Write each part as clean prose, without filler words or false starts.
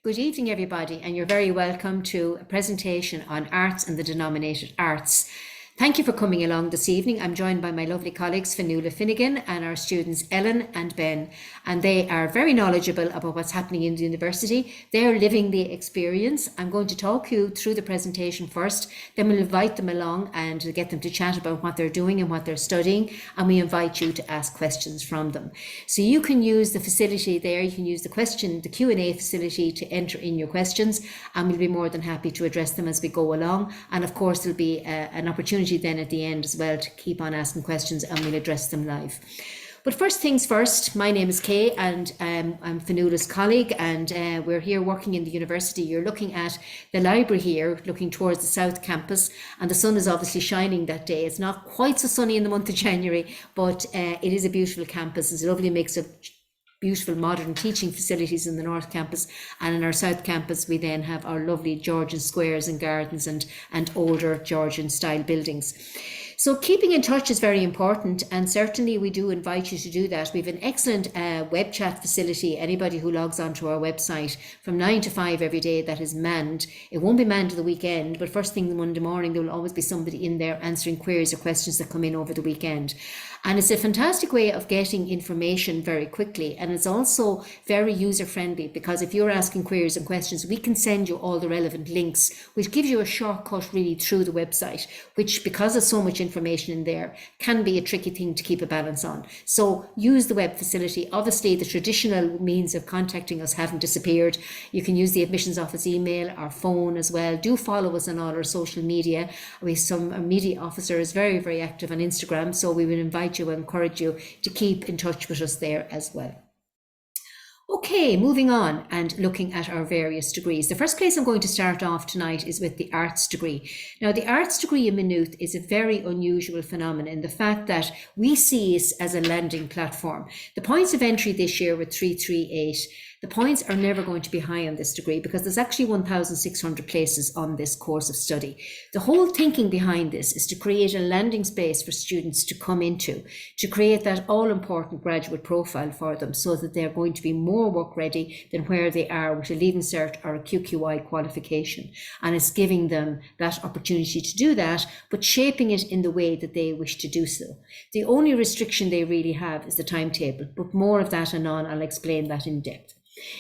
Good evening, everybody, and you're very welcome to a presentation on arts and the denominated arts. Thank you for coming along this evening. I'm joined by my lovely colleagues Fionnuala Finnegan and our students Ellen and Ben, and they are very knowledgeable about what's happening in the university. They're living the experience. I'm going to talk you through the presentation first, then we'll invite them along and get them to chat about what they're doing and what they're studying, and we invite you to ask questions from them. So you can use the facility there, you can use the Q&A facility to enter in your questions, and we'll be more than happy to address them as we go along. And of course there'll be an opportunity then at the end as well to keep on asking questions, and we'll address them live. But first things first, my name is Kay, and I'm Fionnuala's colleague, and we're here working in the university. You're looking at the library here, looking towards the south campus, and the sun is obviously shining that day. It's not quite so sunny in the month of January, but it is a beautiful campus. It's a lovely mix of beautiful modern teaching facilities in the North Campus, and in our South Campus we then have our lovely Georgian squares and gardens and older Georgian style buildings. So keeping in touch is very important, and certainly we do invite you to do that. We have an excellent web chat facility. Anybody who logs onto our website from 9 to 5 every day, that is manned. It won't be manned at the weekend, but first thing Monday morning there will always be somebody in there answering queries or questions that come in over the weekend. And it's a fantastic way of getting information very quickly, and it's also very user friendly, because if you're asking queries and questions, we can send you all the relevant links, which gives you a shortcut really through the website, which, because there's so much information in there, can be a tricky thing to keep a balance on. So use the web facility. Obviously the traditional means of contacting us haven't disappeared. You can use the admissions office email, our phone as well. Do follow us on all our social media. We have some media officers very, very active on Instagram, so we would invite you and encourage you to keep in touch with us there as well. Okay, moving on and looking at our various degrees. The first place I'm going to start off tonight is with the arts degree. Now, the arts degree in Maynooth is a very unusual phenomenon in the fact that we see it as a landing platform. The points of entry this year were 338. The points are never going to be high on this degree because there's actually 1,600 places on this course of study. The whole thinking behind this is to create a landing space for students to come into, to create that all-important graduate profile for them so that they're going to be more work ready than where they are with a Leaving Cert or a QQI qualification. And it's giving them that opportunity to do that, but shaping it in the way that they wish to do so. The only restriction they really have is the timetable, but more of that anon. I'll explain that in depth.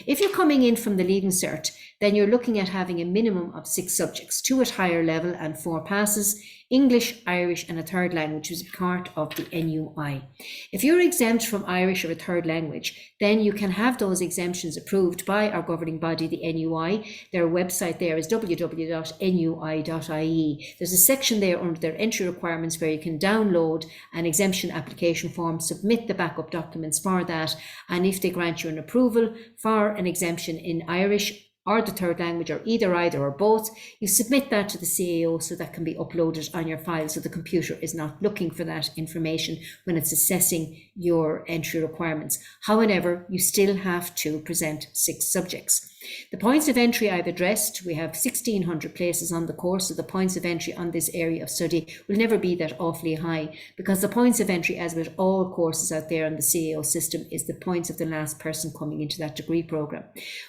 If you're coming in from the Leaving Cert, then you're looking at having a minimum of 6 subjects, 2 at higher level and 4 passes, English, Irish and a third language, which is part of the NUI. If you're exempt from Irish or a third language, then you can have those exemptions approved by our governing body, the NUI. Their website there is www.nui.ie. There's a section there under their entry requirements where you can download an exemption application form, submit the backup documents for that, and if they grant you an approval for an exemption in Irish or the third language, or either or both, you submit that to the CAO so that can be uploaded on your file so the computer is not looking for that information when it's assessing your entry requirements. However, you still have to present 6 subjects. The points of entry I've addressed. We have 1,600 places on the course, so the points of entry on this area of study will never be that awfully high, because the points of entry, as with all courses out there on the CAO system, is the points of the last person coming into that degree programme.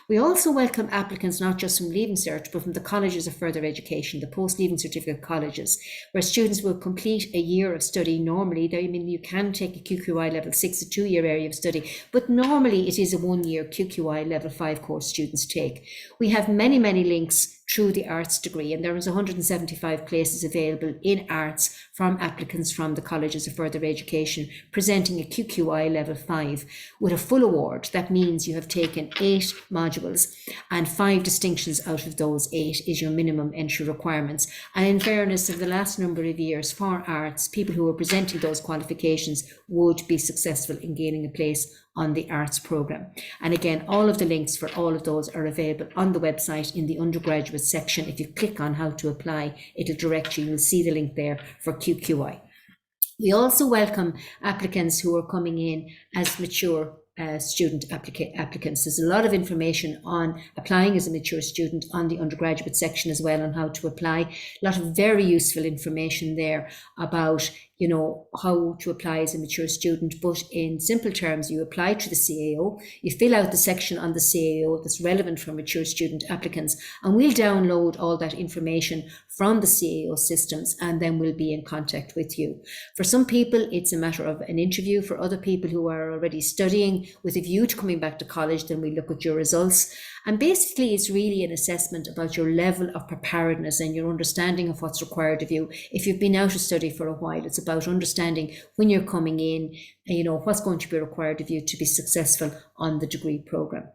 We also welcome applicants not just from Leaving Cert, but from the colleges of further education, the post-leaving certificate colleges, where students will complete a year of study normally. You can take a QQI level 6, a 2-year area of study, but normally it is a 1-year QQI level 5 course students take. We have many links through the arts degree, and there is 175 places available in arts from applicants from the colleges of further education presenting a QQI level 5 with a full award. That means you have taken 8 modules and 5 distinctions out of those 8 is your minimum entry requirements. And in fairness, in the last number of years for arts, people who are presenting those qualifications would be successful in gaining a place on the arts programme. And again, all of the links for all of those are available on the website in the undergraduate section. If you click on how to apply, it'll direct you. You'll see the link there for QQI. We also welcome applicants who are coming in as mature student applicants. There's a lot of information on applying as a mature student on the undergraduate section as well, on how to apply. A lot of very useful information there about, you know, how to apply as a mature student. But in simple terms, you apply to the CAO, you fill out the section on the CAO that's relevant for mature student applicants, and we'll download all that information from the CAO systems, and then we'll be in contact with you. For some people, it's a matter of an interview. For other people who are already studying with a view to coming back to college, then we look at your results. And basically, it's really an assessment about your level of preparedness and your understanding of what's required of you. If you've been out of study for a while, it's about understanding when you're coming in, and you know what's going to be required of you to be successful on the degree programme.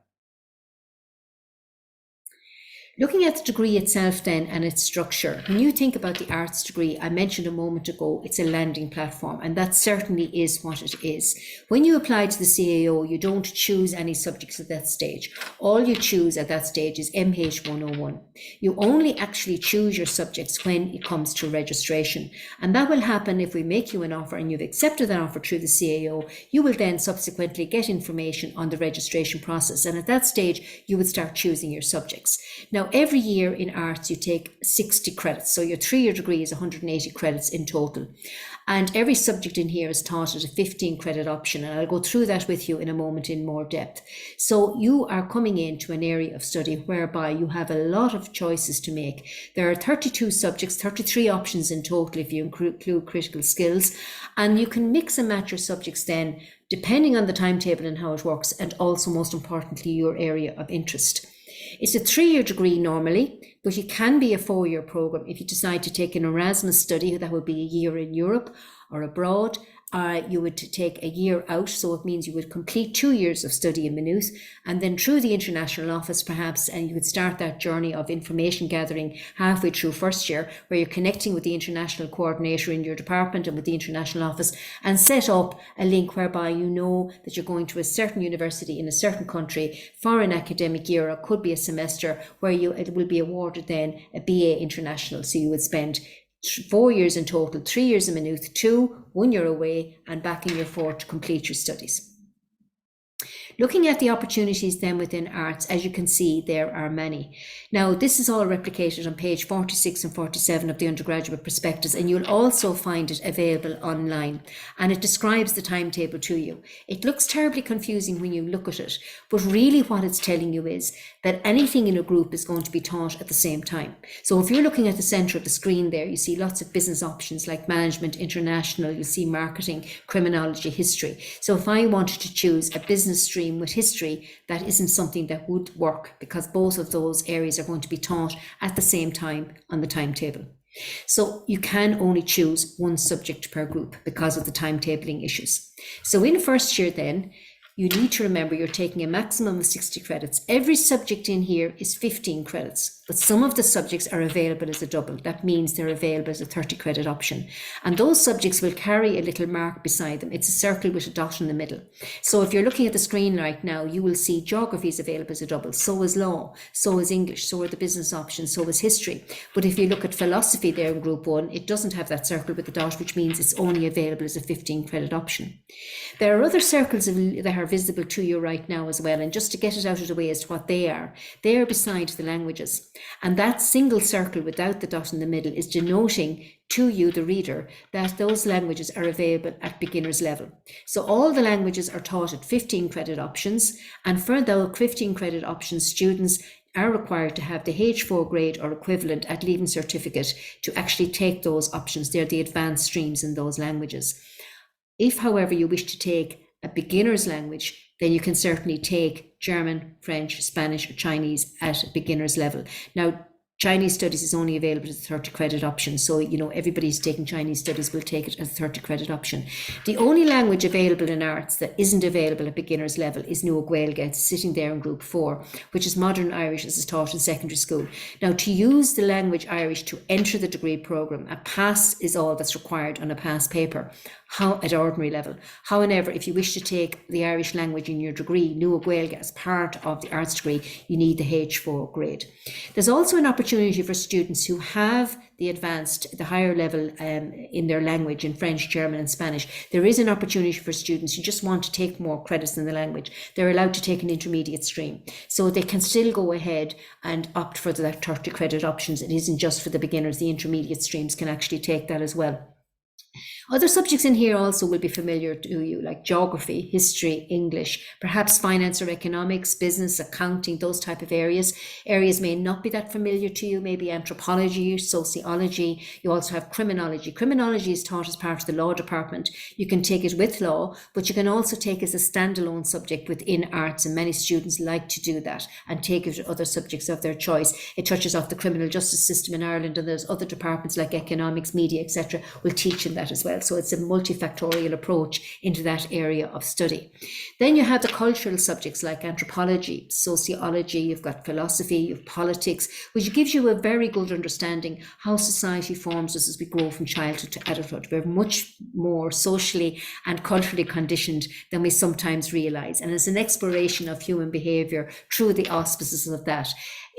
Looking at the degree itself then and its structure, when you think about the arts degree, I mentioned a moment ago, it's a landing platform, and that certainly is what it is. When you apply to the CAO, you don't choose any subjects at that stage. All you choose at that stage is MH101. You only actually choose your subjects when it comes to registration, and that will happen if we make you an offer and you've accepted that offer through the CAO. You will then subsequently get information on the registration process, and at that stage you would start choosing your subjects. Now, every year in arts, you take 60 credits. So your 3-year degree is 180 credits in total. And every subject in here is taught at a 15 credit option. And I'll go through that with you in a moment in more depth. So you are coming into an area of study whereby you have a lot of choices to make. There are 32 subjects, 33 options in total if you include critical skills. And you can mix and match your subjects then, depending on the timetable and how it works, and also most importantly, your area of interest. It's a 3-year degree normally, but it can be a 4-year program. If you decide to take an Erasmus study, that would be a year in Europe or abroad. You would take a year out, so it means you would complete 2 years of study in Maynooth, and then through the international office perhaps, and you would start that journey of information gathering halfway through first year, where you're connecting with the international coordinator in your department and with the international office, and set up a link whereby you know that you're going to a certain university in a certain country for an academic year, or could be a semester, where it will be awarded then a BA International. So you would spend 4 years in total, 3 years in Maynooth, 2, 1 year away, and back in year 4 to complete your studies. Looking at the opportunities then within arts, as you can see, there are many. Now, this is all replicated on page 46 and 47 of the undergraduate prospectus, and you'll also find it available online, and it describes the timetable to you. It looks terribly confusing when you look at it, but really what it's telling you is that anything in a group is going to be taught at the same time. So if you're looking at the center of the screen there, you see lots of business options like management, international, you'll see marketing, criminology, history. So if I wanted to choose a business stream with history, that isn't something that would work, because both of those areas are going to be taught at the same time on the timetable. So you can only choose one subject per group because of the timetabling issues. So in first year then, you need to remember you're taking a maximum of 60 credits. Every subject in here is 15 credits, but some of the subjects are available as a double. That means they're available as a 30 credit option. And those subjects will carry a little mark beside them. It's a circle with a dot in the middle. So if you're looking at the screen right now, you will see geography is available as a double. So is law, so is English, so are the business options, so is history. But if you look at philosophy there in group 1, it doesn't have that circle with the dot, which means it's only available as a 15 credit option. There are other circles that are visible to you right now as well, and just to get it out of the way as to what they are beside the languages, and that single circle without the dot in the middle is denoting to you, the reader, that those languages are available at beginner's level. So all the languages are taught at 15 credit options, and for those 15 credit options, students are required to have the H4 grade or equivalent at Leaving Certificate to actually take those options. They're the advanced streams in those languages. If, however, you wish to take a beginner's language, then you can certainly take German, French, Spanish, or Chinese at a beginner's level. Now, Chinese studies is only available as a 30 credit option. So, you know, everybody who's taking Chinese studies will take it as a 30 credit option. The only language available in arts that isn't available at beginner's level is Nua Gaeilge. It's sitting there in group 4, which is modern Irish as is taught in secondary school. Now, to use the language Irish to enter the degree programme, a pass is all that's required on a pass paper at ordinary level. However, if you wish to take the Irish language in your degree, Nua Gaeilge, as part of the arts degree, you need the H4 grade. There's also an opportunity opportunity for students who have the advanced, the higher level in their language, in French, German and Spanish. There is an opportunity for students who just want to take more credits in the language. They're allowed to take an intermediate stream. So they can still go ahead and opt for that 30 credit options. It isn't just for the beginners. The intermediate streams can actually take that as well. Other subjects in here also will be familiar to you, like geography, history, English, perhaps finance or economics, business, accounting, those type of areas. Areas may not be that familiar to you, maybe anthropology, sociology. You also have criminology. Criminology is taught as part of the law department. You can take it with law, but you can also take it as a standalone subject within arts, and many students like to do that and take it with other subjects of their choice. It touches off the criminal justice system in Ireland, and there's other departments like economics, media, etc. will teach in that as well. So it's a multifactorial approach into that area of study. Then you have the cultural subjects like anthropology, sociology, you've got philosophy, you have politics, which gives you a very good understanding how society forms us as we grow from childhood to adulthood. We're much more socially and culturally conditioned than we sometimes realize. And it's an exploration of human behavior through the auspices of that.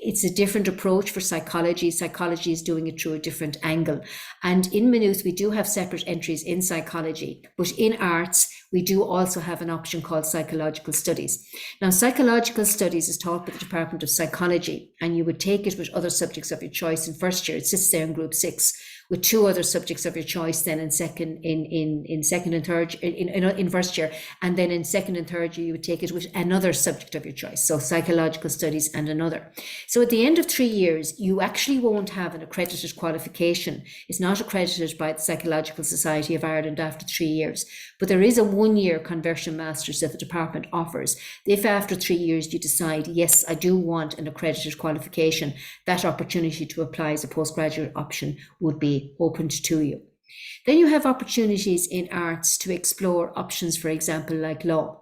It's a different approach for psychology. Psychology is doing it through a different angle. And in Maynooth, we do have separate entries in psychology, but in arts, we do also have an option called psychological studies. Now, psychological studies is taught by the Department of Psychology, and you would take it with other subjects of your choice in first year. It sits there in group 6, with 2 other subjects of your choice then in second and third in first year, and then in second and third year you would take it with another subject of your choice, so psychological studies and another. So at the end of 3 years you actually won't have an accredited qualification. It's not accredited by the Psychological Society of Ireland after 3 years, but there is a 1-year conversion masters that the department offers. If after 3 years you decide, yes, I do want an accredited qualification, that opportunity to apply as a postgraduate option would be opened to you. Then you have opportunities in arts to explore options, for example, like law.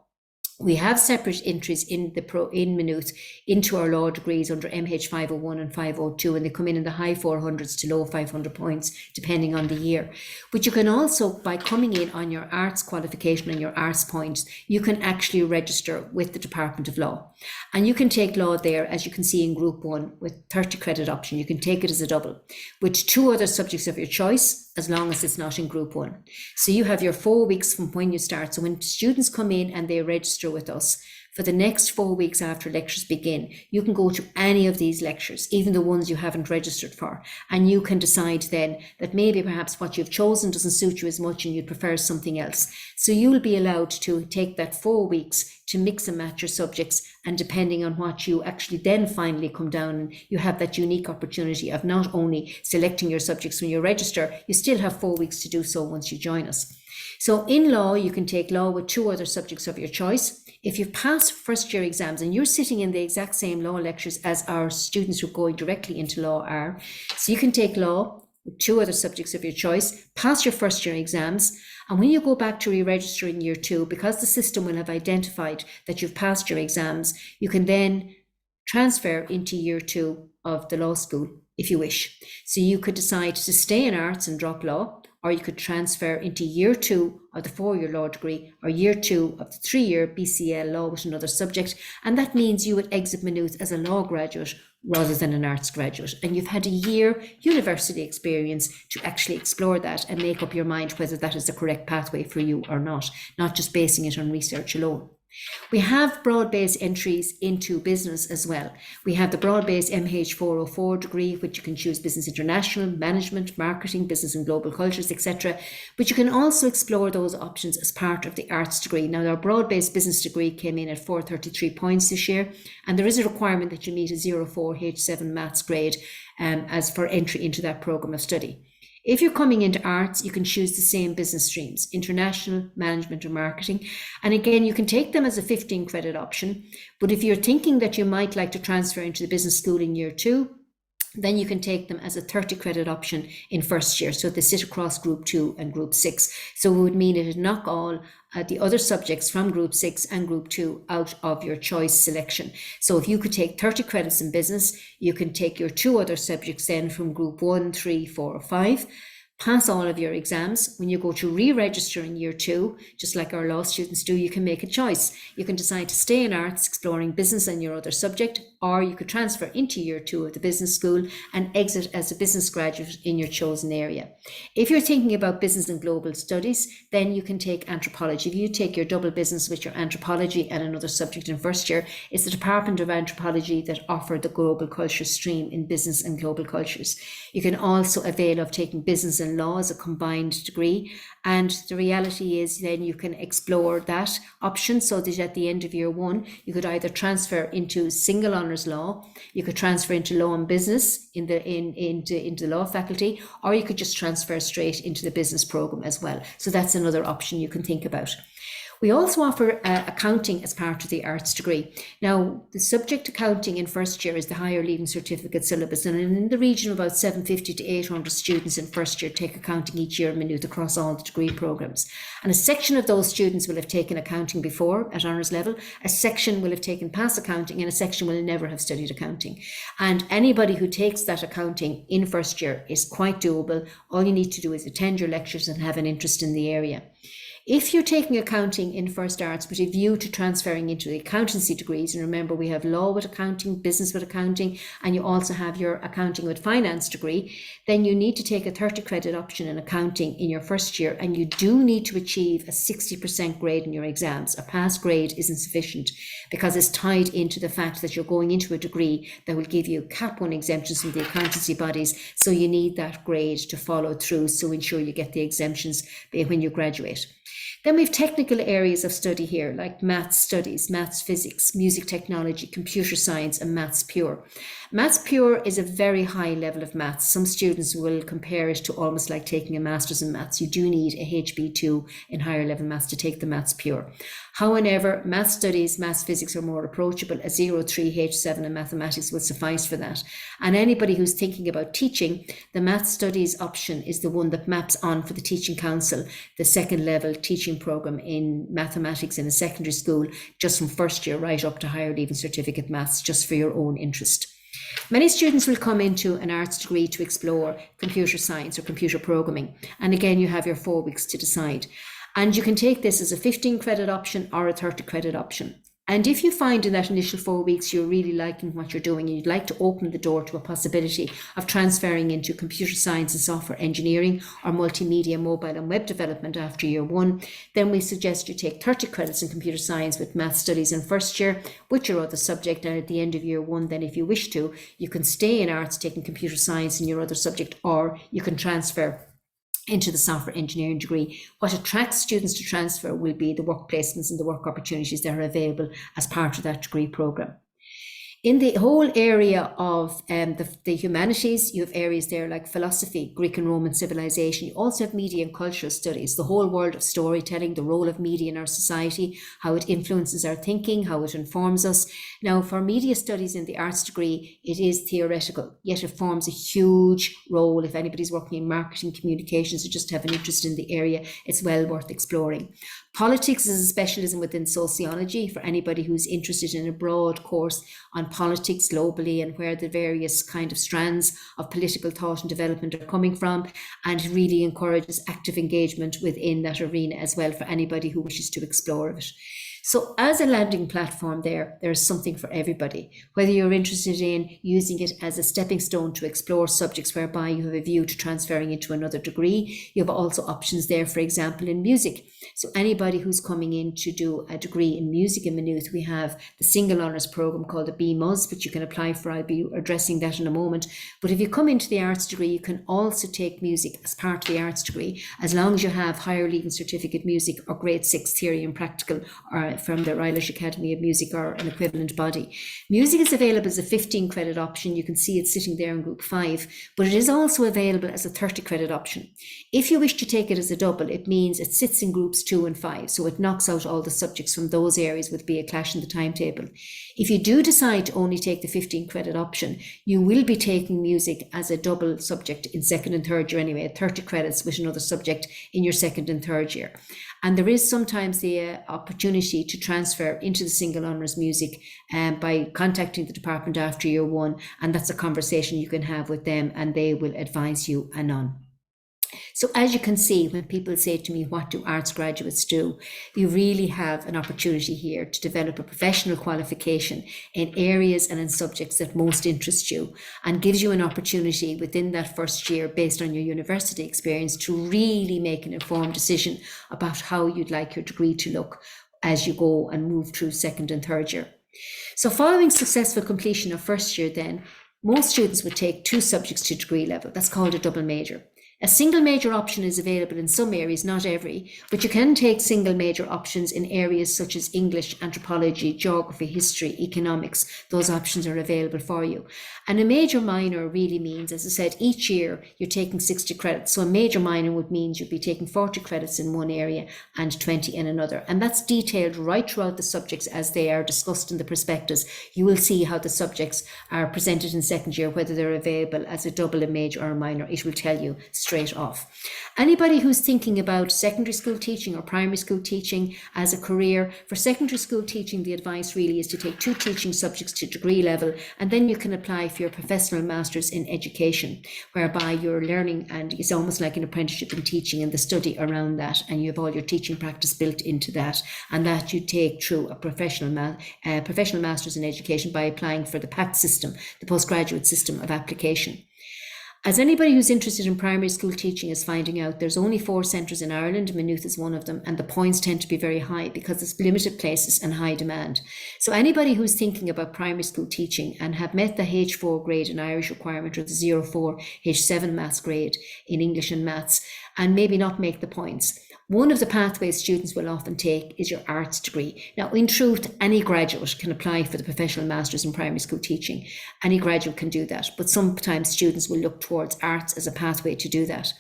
We have separate entries in Maynooth into our law degrees under MH101 and 502, and they come in the high 400s to low 500 points, depending on the year. But you can also, by coming in on your arts qualification and your arts points, you can actually register with the Department of Law. And you can take law there, as you can see in Group 1, with 30 credit option. You can take it as a double, with 2 other subjects of your choice, as long as it's not in Group 1. So you have your 4 weeks from when you start. So when students come in and they register with us, for the next 4 weeks after lectures begin, you can go to any of these lectures, even the ones you haven't registered for, and you can decide then that maybe perhaps what you've chosen doesn't suit you as much and you'd prefer something else. So you will be allowed to take that 4 weeks to mix and match your subjects, and depending on what you actually then finally come down, and you have that unique opportunity of not only selecting your subjects when you register, you still have 4 weeks to do so once you join us. So in law, you can take law with 2 other subjects of your choice. If you've passed first year exams, and you're sitting in the exact same law lectures as our students who are going directly into law are, so you can take law with 2 other subjects of your choice, pass your first year exams, and when you go back to re-register in year 2, because the system will have identified that you've passed your exams, you can then transfer into year 2 of the law school if you wish. So you could decide to stay in arts and drop law, or you could transfer into year 2 of the 4-year law degree, or year 2 of the 3-year BCL law with another subject. And that means you would exit Maynooth as a law graduate rather than an arts graduate. And you've had a year university experience to actually explore that and make up your mind whether that is the correct pathway for you or not just basing it on research alone. We have broad-based entries into business as well. We have the broad-based MH104 degree, which you can choose business international, management, marketing, business and global cultures, etc. But you can also explore those options as part of the arts degree. Now, our broad-based business degree came in at 433 points this year, and there is a requirement that you meet a 04 H7 maths grade as for entry into that program of study. If you're coming into arts, you can choose the same business streams, international, management, or marketing. And again, you can take them as a 15 credit option. But if you're thinking that you might like to transfer into the business school in year 2, then you can take them as a 30 credit option in first year. So they sit across Group 2 and Group 6. So it would mean it would knock all the other subjects from Group 6 and Group 2 out of your choice selection. So if you could take 30 credits in business, you can take your 2 other subjects then from Group 1, 3, 4, or 5. Pass all of your exams. When you go to re-register in year 2, just like our law students do, you can make a choice. You can decide to stay in arts, exploring business and your other subject, or you could transfer into year 2 of the business school and exit as a business graduate in your chosen area. If you're thinking about business and global studies, then you can take anthropology. If you take your double business with your anthropology and another subject in first year, it's the Department of Anthropology that offer the global culture stream in business and global cultures. You can also avail of taking business and law as a combined degree, and the reality is then you can explore that option so that at the end of year 1 you could either transfer into single honours law, you could transfer into law and business into the law faculty, or you could just transfer straight into the business program as well. So that's another option you can think about. We also offer accounting as part of the arts degree. Now, the subject accounting in first year is the higher leaving certificate syllabus, and in the region of about 750 to 800 students in first year take accounting each year in Maynooth across all the degree programs. And a section of those students will have taken accounting before at honours level, a section will have taken past accounting, and a section will never have studied accounting. And anybody who takes that accounting in first year is quite doable. All you need to do is attend your lectures and have an interest in the area. If you're taking accounting in first arts with a view to transferring into the accountancy degrees, and remember we have law with accounting, business with accounting, and you also have your accounting with finance degree, then you need to take a 30 credit option in accounting in your first year, and you do need to achieve a 60% grade in your exams. A pass grade isn't sufficient because it's tied into the fact that you're going into a degree that will give you Cap 1 exemptions from the accountancy bodies, so you need that grade to follow through, so ensure you get the exemptions when you graduate. Then we have technical areas of study here, like maths studies, maths physics, music technology, computer science, and maths pure. Maths pure is a very high level of maths. Some students will compare it to almost like taking a master's in maths. You do need a HB2 in higher level maths to take the maths pure. However, maths studies, maths physics are more approachable. A 03 H7 in mathematics will suffice for that. And anybody who's thinking about teaching, the maths studies option is the one that maps on for the Teaching Council, the second level teaching program in mathematics in a secondary school, just from first year right up to higher leaving certificate maths, just for your own interest. Many students will come into an arts degree to explore computer science or computer programming. And again, you have your 4 weeks to decide. And you can take this as a 15 credit option or a 30 credit option. And if you find in that initial 4 weeks you're really liking what you're doing and you'd like to open the door to a possibility of transferring into computer science and software engineering or multimedia, mobile and web development after year 1, then we suggest you take 30 credits in computer science with math studies in first year with your other subject, and at the end of year 1 then, if you wish to, you can stay in arts taking computer science in your other subject, or you can transfer into the software engineering degree. What attracts students to transfer will be the work placements and the work opportunities that are available as part of that degree programme. In the whole area of the humanities, you have areas there like philosophy, Greek and Roman civilization. You also have media and cultural studies, the whole world of storytelling, the role of media in our society, how it influences our thinking, how it informs us. Now, for media studies in the arts degree, it is theoretical, yet it forms a huge role. If anybody's working in marketing communications or just have an interest in the area, it's well worth exploring. Politics is a specialism within sociology for anybody who's interested in a broad course on politics globally and where the various kind of strands of political thought and development are coming from, and really encourages active engagement within that arena as well for anybody who wishes to explore it. So as a landing platform there's something for everybody, whether you're interested in using it as a stepping stone to explore subjects whereby you have a view to transferring into another degree. You have also options there, for example, in music. So anybody who's coming in to do a degree in music in Maynooth, we have the single honours programme called the BMUS, which you can apply for. I'll be addressing that in a moment. But if you come into the arts degree, you can also take music as part of the arts degree, as long as you have higher leaving certificate music or grade 6 theory and practical, or from the Irish Academy of Music or an equivalent body. Music is available as a 15 credit option. You can see it sitting there in group 5, but it is also available as a 30 credit option. If you wish to take it as a double, it means it sits in groups 2 and 5, so it knocks out all the subjects from those areas, would be a clash in the timetable. If you do decide to only take the 15 credit option, you will be taking music as a double subject in second and third year anyway, 30 credits with another subject in your second and third year. And there is sometimes the opportunity to transfer into the single honours music by contacting the department after year 1, and that's a conversation you can have with them and they will advise you anon. So as you can see, when people say to me, what do arts graduates do? You really have an opportunity here to develop a professional qualification in areas and in subjects that most interest you, and gives you an opportunity within that first year, based on your university experience, to really make an informed decision about how you'd like your degree to look as you go and move through second and third year. So following successful completion of first year then, most students would take 2 subjects to degree level. That's called a double major. A single major option is available in some areas, not every, but you can take single major options in areas such as English, anthropology, geography, history, economics. Those options are available for you. And a major minor really means, as I said, each year you're taking 60 credits. So a major minor would mean you'd be taking 40 credits in one area and 20 in another. And that's detailed right throughout the subjects as they are discussed in the prospectus. You will see how the subjects are presented in second year, whether they're available as a double, a major or a minor. It will tell you straight off. Anybody who's thinking about secondary school teaching or primary school teaching as a career, for secondary school teaching, the advice really is to take 2 teaching subjects to degree level, and then you can apply for your professional masters in education, whereby you're learning, and it's almost like an apprenticeship in teaching and the study around that, and you have all your teaching practice built into that, and that you take through a professional masters in education by applying for the PAC system, the postgraduate system of application. As anybody who's interested in primary school teaching is finding out, there's only 4 centres in Ireland. Maynooth is one of them, and the points tend to be very high because there's limited places and high demand. So anybody who's thinking about primary school teaching and have met the H4 grade in Irish requirement, or the 04 H7 maths grade in English and maths, and maybe not make the points, one of the pathways students will often take is your arts degree. Now, in truth, any graduate can apply for the professional masters in primary school teaching. Any graduate can do that, but sometimes students will look towards arts as a pathway to do that.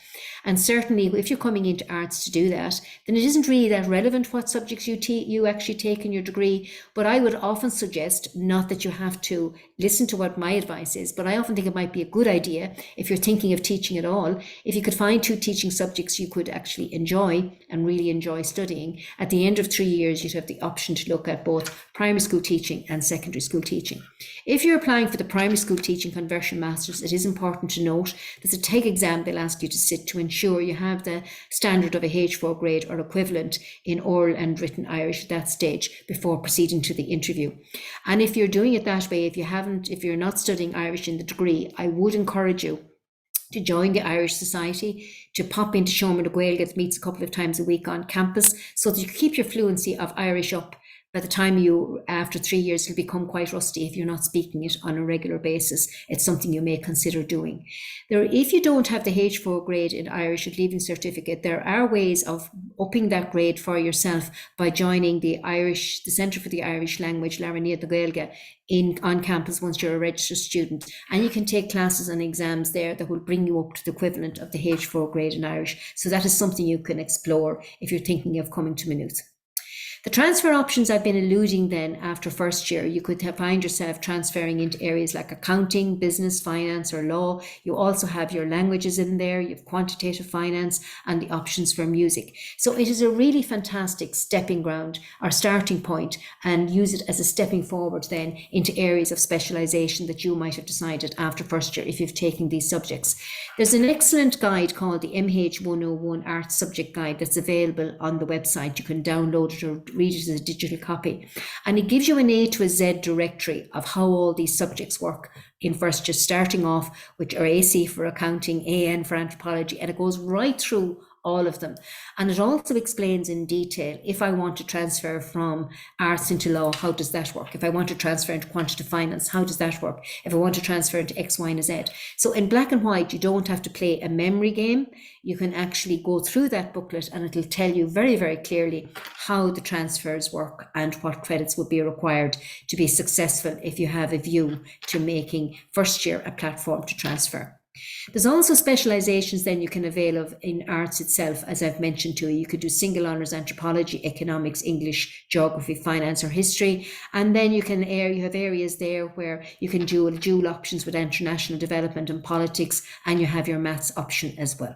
And certainly, if you're coming into arts to do that, then it isn't really that relevant what subjects you actually take in your degree. But I would often suggest, not that you have to listen to what my advice is, but I often think it might be a good idea, if you're thinking of teaching at all, if you could find 2 teaching subjects you could actually enjoy and really enjoy studying. At the end of 3 years, you'd have the option to look at both primary school teaching and secondary school teaching. If you're applying for the primary school teaching conversion masters, it is important to note there's a TEG exam they'll ask you to sit to ensure you have the standard of a H4 grade or equivalent in oral and written Irish at that stage before proceeding to the interview. And if you're doing it that way, if you're not studying Irish in the degree, I would encourage you to join the Irish Society, to pop into Seomra na Gaeilge meets a couple of times a week on campus, so that you keep your fluency of Irish up. By the time after 3 years, you'll become quite rusty if you're not speaking it on a regular basis. It's something you may consider doing. If you don't have the H4 grade in Irish at Leaving Certificate, there are ways of upping that grade for yourself by joining the Centre for the Irish Language, Lárainíocht na Gaeilge, on campus once you're a registered student. And you can take classes and exams there that will bring you up to the equivalent of the H4 grade in Irish. So that is something you can explore if you're thinking of coming to Maynooth. The transfer options I've been alluding then after first year, you could find yourself transferring into areas like accounting, business, finance or law. You also have your languages in there, you have quantitative finance and the options for music. So it is a really fantastic stepping ground or starting point, and use it as a stepping forward then into areas of specialisation that you might have decided after first year if you've taken these subjects. There's an excellent guide called the MH101 Arts Subject Guide that's available on the website. You can download it or read it as a digital copy, and it gives you an A to a Z directory of how all these subjects work in first year, starting off with your AC for accounting, AN for anthropology, and it goes right through all of them. And it also explains in detail, if I want to transfer from arts into law, how does that work? If I want to transfer into quantitative finance, how does that work? If I want to transfer into X, Y, and Z. So in black and white, you don't have to play a memory game. You can actually go through that booklet and it'll tell you very, very clearly how the transfers work and what credits would be required to be successful if you have a view to making first year a platform to transfer. There's also specialisations then you can avail of in arts itself, as I've mentioned to you. You could do single honours anthropology, economics, English, geography, finance or history. And then you have areas there where you can do dual options with international development and politics, and you have your maths option as well.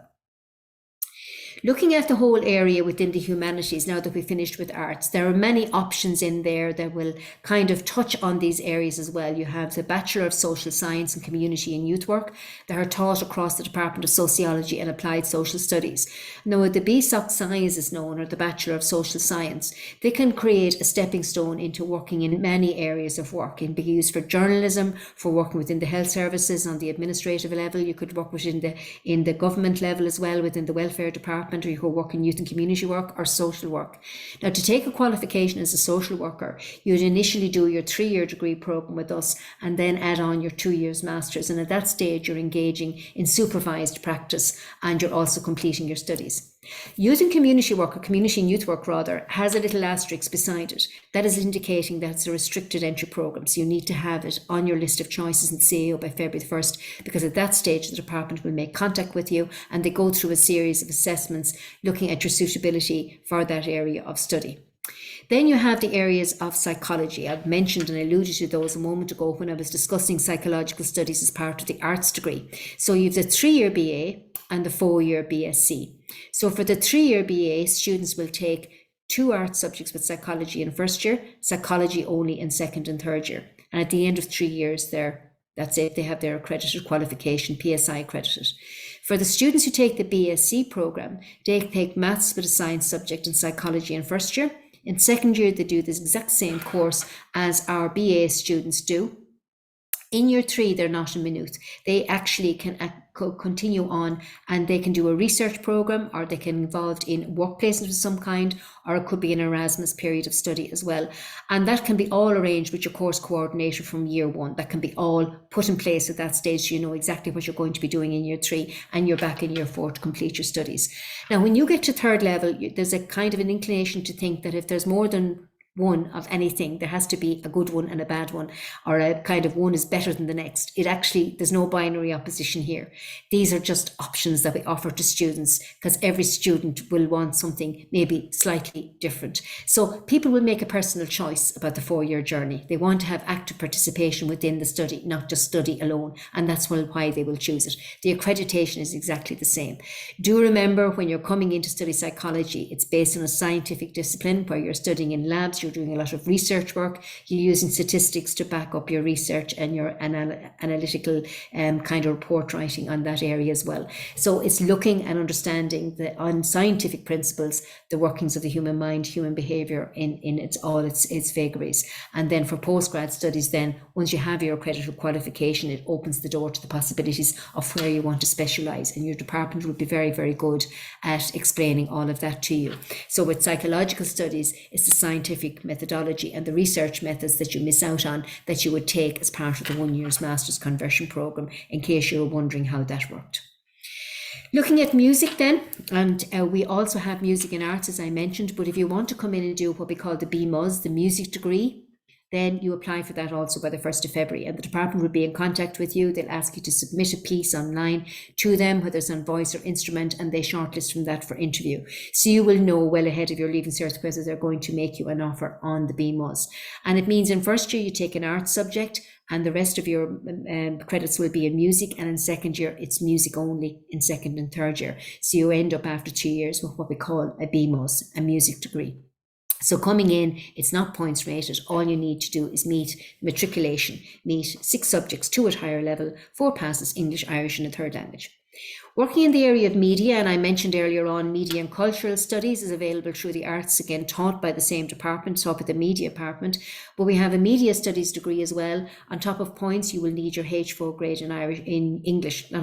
Looking at the whole area within the humanities, now that we've finished with arts, there are many options in there that will kind of touch on these areas as well. You have the Bachelor of Social Science and Community and Youth Work that are taught across the Department of Sociology and Applied Social Studies. Now, the BSOC Science is known, or the Bachelor of Social Science. They can create a stepping stone into working in many areas of work. It can be used for journalism, for working within the health services on the administrative level. You could work within the government level as well, within the welfare department, or you could work in youth and community work or social work. Now, to take a qualification as a social worker, you'd initially do your 3-year degree program with us and then add on your 2 years master's. And at that stage, you're engaging in supervised practice and you're also completing your studies. Youth and community work, or community and youth work rather, has a little asterisk beside it. That is indicating that it's a restricted entry program. So you need to have it on your list of choices in CAO by February the 1st, because at that stage the department will make contact with you and they go through a series of assessments looking at your suitability for that area of study. Then you have the areas of psychology. I've mentioned and alluded to those a moment ago when I was discussing psychological studies as part of the arts degree. So you have the 3-year BA and the 4-year BSc. So for the 3-year BA, students will take 2 art subjects with psychology in first year, psychology only in second and third year. And at the end of 3 years, that's it, they have their accredited qualification, PSI accredited. For the students who take the BSc program, they take maths with a science subject and psychology in first year. In second year, they do this exact same course as our BA students do. In year 3, they're not a minute. They actually can continue on and they can do a research program, or they can be involved in work placement of some kind, or it could be an Erasmus period of study as well. And that can be all arranged with your course coordinator from year 1. That can be all put in place at that stage, so you know exactly what you're going to be doing in year 3 and you're back in year 4 to complete your studies. Now, when you get to third level, there's a kind of an inclination to think that if there's more than one of anything, there has to be a good one and a bad one, or a kind of one is better than the next. There's no binary opposition here. These are just options that we offer to students, because every student will want something maybe slightly different. So people will make a personal choice about the 4-year journey. They want to have active participation within the study, not just study alone, and that's why they will choose it. The accreditation is exactly the same. Do remember, when you're coming in to study psychology, it's based on a scientific discipline where you're studying in labs, you're doing a lot of research work, you're using statistics to back up your research and your analytical kind of report writing on that area as well. So it's looking and understanding on scientific principles, the workings of the human mind, human behaviour in its vagaries. And then for postgrad studies, then once you have your accredited qualification, it opens the door to the possibilities of where you want to specialise, and your department will be very, very good at explaining all of that to you. So with psychological studies, it's the scientific methodology and the research methods that you miss out on that you would take as part of the 1 year's master's conversion programme, in case you're wondering how that worked. Looking at music then, and we also have music and arts, as I mentioned, but if you want to come in and do what we call the BMUS, the music degree, then you apply for that also by the 1st of February, and the department will be in contact with you. They'll ask you to submit a piece online to them, whether it's on voice or instrument, and they shortlist from that for interview. So you will know well ahead of your leaving cert whether they're going to make you an offer on the BMUS. And it means in first year you take an arts subject, and the rest of your credits will be in music, and in second year it's music only in second and third year. So you end up after 2 years with what we call a BMUS, a music degree. So coming in, it's not points rated. All you need to do is meet matriculation, meet 6 subjects, 2 at higher level, 4 passes, English, Irish and a third language. Working in the area of media, and I mentioned earlier on, media and cultural studies is available through the arts, again taught by the same department, taught by the media department, but we have a media studies degree as well. On top of points, you will need your H4 grade in English.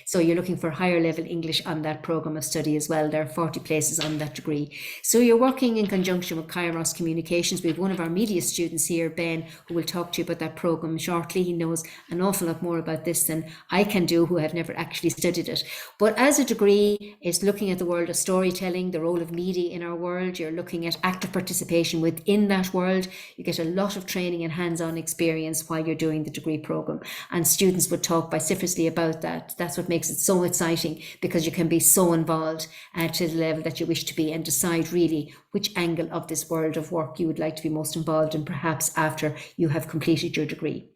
So you're looking for higher level English on that programme of study as well. There are 40 places on that degree. So you're working in conjunction with Kairos Communications. We have one of our media students here, Ben, who will talk to you about that programme shortly. He knows an awful lot more about this than I can do, who have never actually studied it. But as a degree, it's looking at the world of storytelling, the role of media in our world. You're looking at active participation within that world. You get a lot of training and hands-on experience while you're doing the degree program, and students would talk vociferously about that. That's what makes it so exciting, because you can be so involved to the level that you wish to be, and decide really which angle of this world of work you would like to be most involved in, perhaps after you have completed your degree.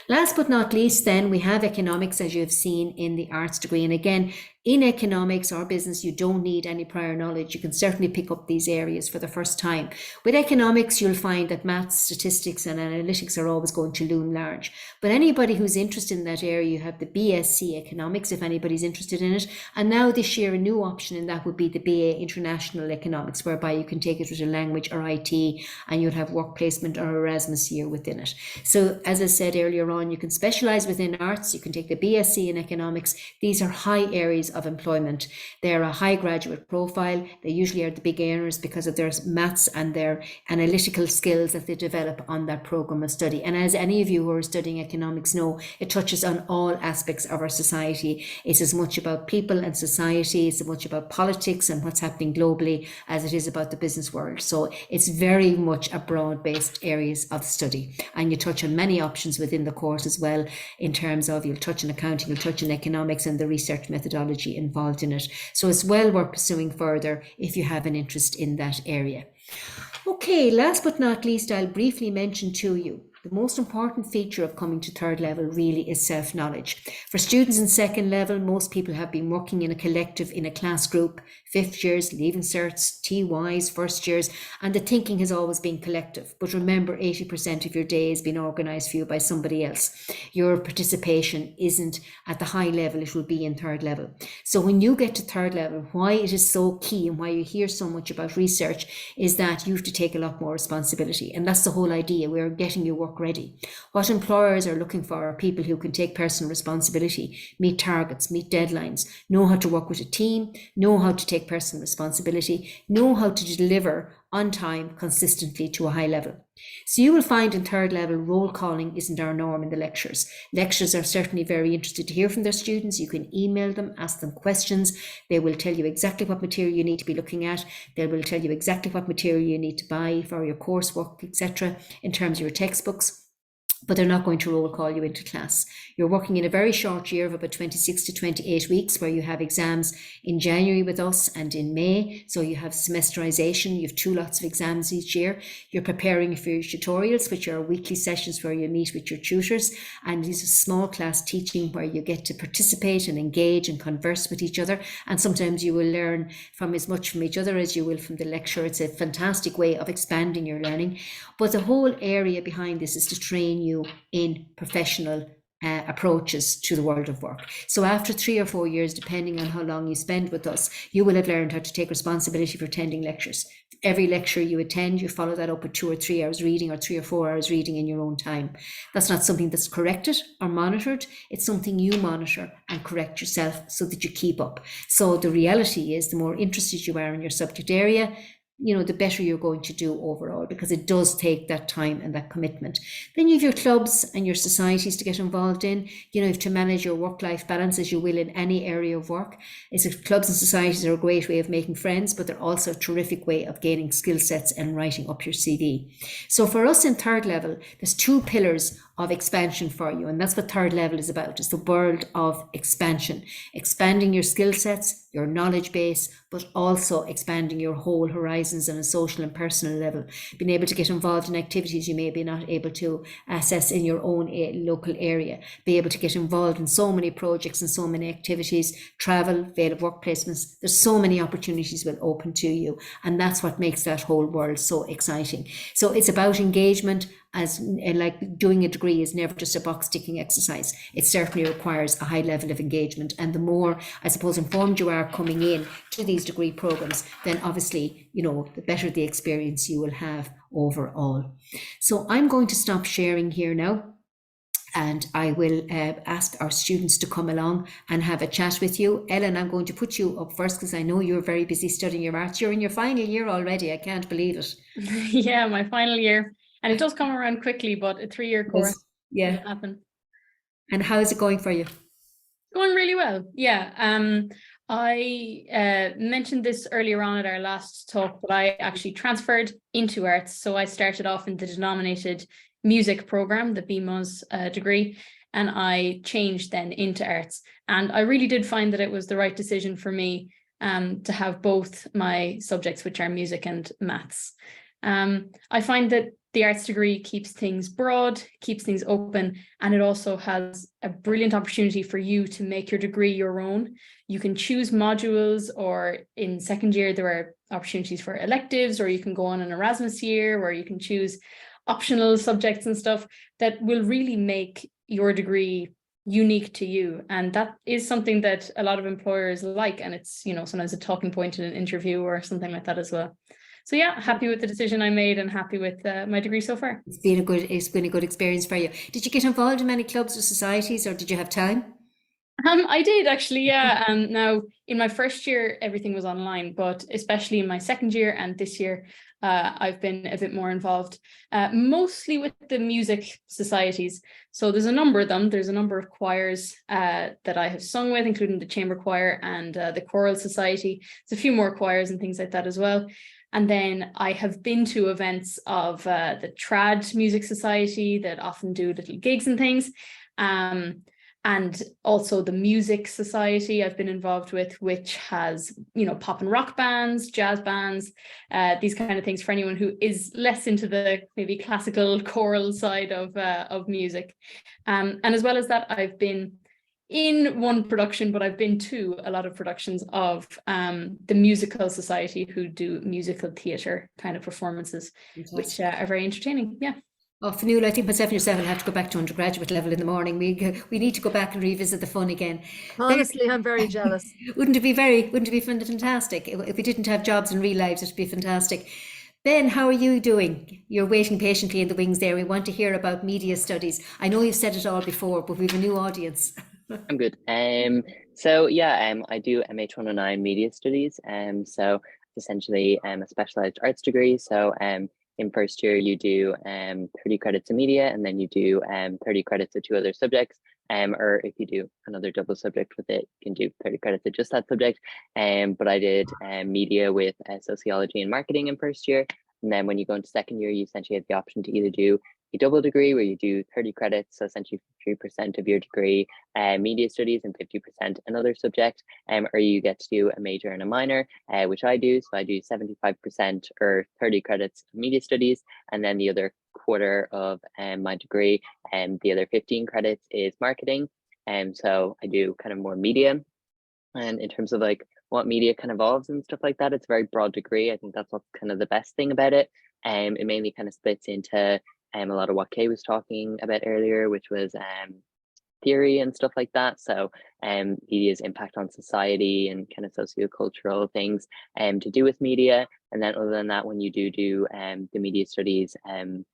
Last but not least, then we have economics, as you have seen in the arts degree. And again, in economics or business, you don't need any prior knowledge. You can certainly pick up these areas for the first time. With economics, you'll find that maths, statistics and analytics are always going to loom large. But anybody who's interested in that area, you have the BSc Economics, if anybody's interested in it. And now this year, a new option in that would be the BA International Economics, whereby you can take it with a language or IT, and you'll have work placement or Erasmus year within it. So as I said earlier on, you can specialise within arts, you can take the BSc in economics. These are high areas of employment. They're a high graduate profile. They usually are the big earners because of their maths and their analytical skills that they develop on that programme of study. And as any of you who are studying economics know, it touches on all aspects of our society. It's as much about people and society, it's as much about politics and what's happening globally as it is about the business world. So it's very much a broad-based areas of study. And you touch on many options within the course as well, in terms of you'll touch on accounting, you'll touch on economics and the research methodology involved in it. So it's well worth pursuing further if you have an interest in that area. Okay, last but not least, I'll briefly mention to you the most important feature of coming to third level really is self-knowledge. For students in second level, most people have been working in a collective, in a class group, fifth years, leaving certs, TYs, first years, and the thinking has always been collective. But remember, 80% of your day has been organised for you by somebody else. Your participation isn't at the high level it will be in third level. So when you get to third level, why it is so key and why you hear so much about research is that you have to take a lot more responsibility. And that's the whole idea. We're getting your work ready. What employers are looking for are people who can take personal responsibility, meet targets, meet deadlines, know how to work with a team, know how to take personal responsibility, know how to deliver on time consistently to a high level. So you will find in third level, roll calling isn't our norm in the lectures. Lecturers are certainly very interested to hear from their students. You can email them, ask them questions. They will tell you exactly what material you need to be looking at. They will tell you exactly what material you need to buy for your coursework, etc., in terms of your textbooks. But they're not going to roll call you into class. You're working in a very short year of about 26 to 28 weeks, where you have exams in January with us and in May. So you have semesterization, you have 2 lots of exams each year. You're preparing for your tutorials, which are weekly sessions where you meet with your tutors. And these are small class teaching where you get to participate and engage and converse with each other. And sometimes you will learn from as much from each other as you will from the lecture. It's a fantastic way of expanding your learning. But the whole area behind this is to train you in professional approaches to the world of work. So after 3 or 4 years, depending on how long you spend with us, you will have learned how to take responsibility for attending lectures. Every lecture you attend, you follow that up with 2 or 3 hours reading or 3 or 4 hours reading in your own time. That's not something that's corrected or monitored. It's something you monitor and correct yourself so that you keep up. So the reality is, the more interested you are in your subject area, the better you're going to do overall, because it does take that time and that commitment. Then you have your clubs and your societies to get involved in. You have to manage your work-life balance as you will in any area of work. Clubs and societies are a great way of making friends, but they're also a terrific way of gaining skill sets and writing up your CV. So for us in third level, there's 2 pillars of expansion for you, and that's what third level is about. It's the world of expansion, expanding your skill sets, your knowledge base, but also expanding your whole horizons on a social and personal level, being able to get involved in activities you may be not able to access in your own local area, be able to get involved in so many projects and so many activities, travel, available work placements. There's so many opportunities will open to you, and that's what makes that whole world so exciting. So it's about engagement, as like doing a degree is never just a box ticking exercise. It certainly requires a high level of engagement, and the more, I suppose, informed you are coming in to these degree programs, then obviously, the better the experience you will have overall. So I'm going to stop sharing here now, and I will ask our students to come along and have a chat with you. Ellen, I'm going to put you up first because I know you're very busy studying your arts. You're in your final year already. I can't believe it. Yeah, my final year. And it does come around quickly, but a 3-year course will happen. And how is it going for you? Going really well. Yeah. I mentioned this earlier on at our last talk, but I actually transferred into arts. So I started off in the denominated music program, the BMUS degree, and I changed then into arts. And I really did find that it was the right decision for me to have both my subjects, which are music and maths. I find that the arts degree keeps things broad, keeps things open, and it also has a brilliant opportunity for you to make your degree your own. You can choose modules, or in second year, there are opportunities for electives, or you can go on an Erasmus year where you can choose optional subjects and stuff that will really make your degree unique to you. And that is something that a lot of employers like, and it's, you know, sometimes a talking point in an interview or something like that as well. So yeah, happy with the decision I made and happy with my degree so far. It's been a good experience for you. Did you get involved in many clubs or societies, or did you have time? I did actually, yeah. Now in my first year, everything was online, but especially in my second year and this year, I've been a bit more involved, mostly with the music societies. So there's a number of them. There's a number of choirs that I have sung with, including the chamber choir and the choral society. There's a few more choirs and things like that as well. And then I have been to events of the Trad Music Society that often do little gigs and things. And also the Music Society I've been involved with, which has, you know, pop and rock bands, jazz bands, these kind of things for anyone who is less into the maybe classical choral side of music. And as well as that, I've been in one production, but I've been to a lot of productions of the Musical Society, who do musical theatre kind of performances, which are very entertaining. Yeah. Oh, Fionnuala, I think myself and yourself will have to go back to undergraduate level in the morning. We need to go back and revisit the fun again. Honestly, I'm very jealous. Wouldn't it be fantastic? If we didn't have jobs in real lives, it'd be fantastic. Ben, how are you doing? You're waiting patiently in the wings there. We want to hear about media studies. I know you've said it all before, but we've a new audience. I'm good. So yeah, I do MH109 media studies. So essentially a specialized arts degree. So in first year you do 30 credits in media, and then you do 30 credits of 2 other subjects. Or if you do another double subject with it, you can do 30 credits of just that subject. But I did media with sociology and marketing in first year. And then when you go into second year, you essentially have the option to either do a double degree where you do 30 credits, so essentially 3% of your degree, media studies, and 50% another subject, or you get to do a major and a minor, which I do. So I do 75% or 30 credits of media studies, and then the other quarter of my degree, and the other 15 credits is marketing. So I do kind of more media. And in terms of like what media kind of involves and stuff like that, it's a very broad degree. I think that's what's kind of the best thing about it. It mainly kind of splits into a lot of what Kay was talking about earlier, which was theory and stuff like that. So media's impact on society and kind of sociocultural things to do with media. And then other than that, when you do the media studies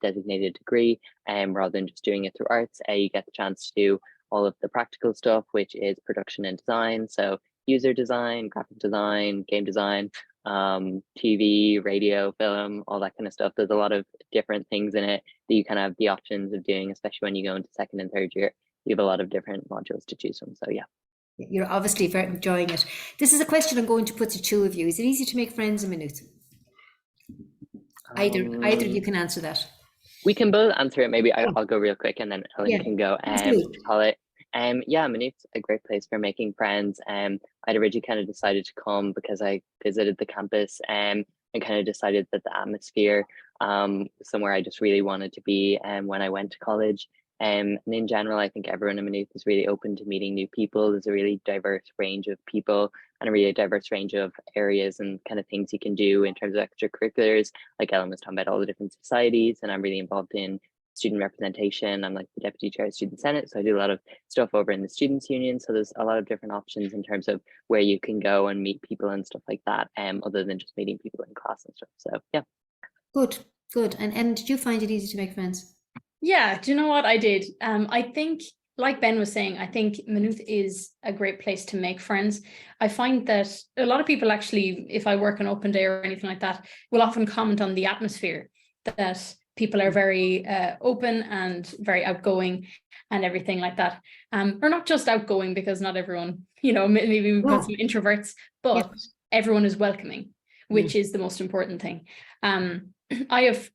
designated degree, rather than just doing it through arts, you get the chance to do all of the practical stuff, which is production and design. So user design, graphic design, game design, TV, radio, film, all that kind of stuff. There's a lot of different things in it that you kind of have the options of doing, especially when you go into second and third year. You have a lot of different modules to choose from. So yeah. You're obviously very enjoying it. This is a question I'm going to put to 2 of you. Is it easy to make friends in Maynooth? Either you can answer that. We can both answer it. Maybe I'll go real quick and then Ellen can go. Call it. Yeah, Maynooth's a great place for making friends. I'd originally kind of decided to come because I visited the campus and kind of decided that the atmosphere was somewhere I just really wanted to be when I went to college. And in general, I think everyone in Maynooth is really open to meeting new people. There's a really diverse range of people and a really diverse range of areas and kind of things you can do in terms of extracurriculars. Like Ellen was talking about all the different societies, and I'm really involved in student representation. I'm like the deputy chair of student senate, so I do a lot of stuff over in the students union. So there's a lot of different options in terms of where you can go and meet people and stuff like that, other than just meeting people in class and stuff. So yeah. Good. And did you find it easy to make friends? Yeah, do you know what I did? I think, like Ben was saying, I think Maynooth is a great place to make friends. I find that a lot of people actually, if I work an open day or anything like that, will often comment on the atmosphere, that people are very open and very outgoing and everything like that. Or not just outgoing, because not everyone, you know, maybe we've got some introverts, but everyone is welcoming, which is the most important thing. I have,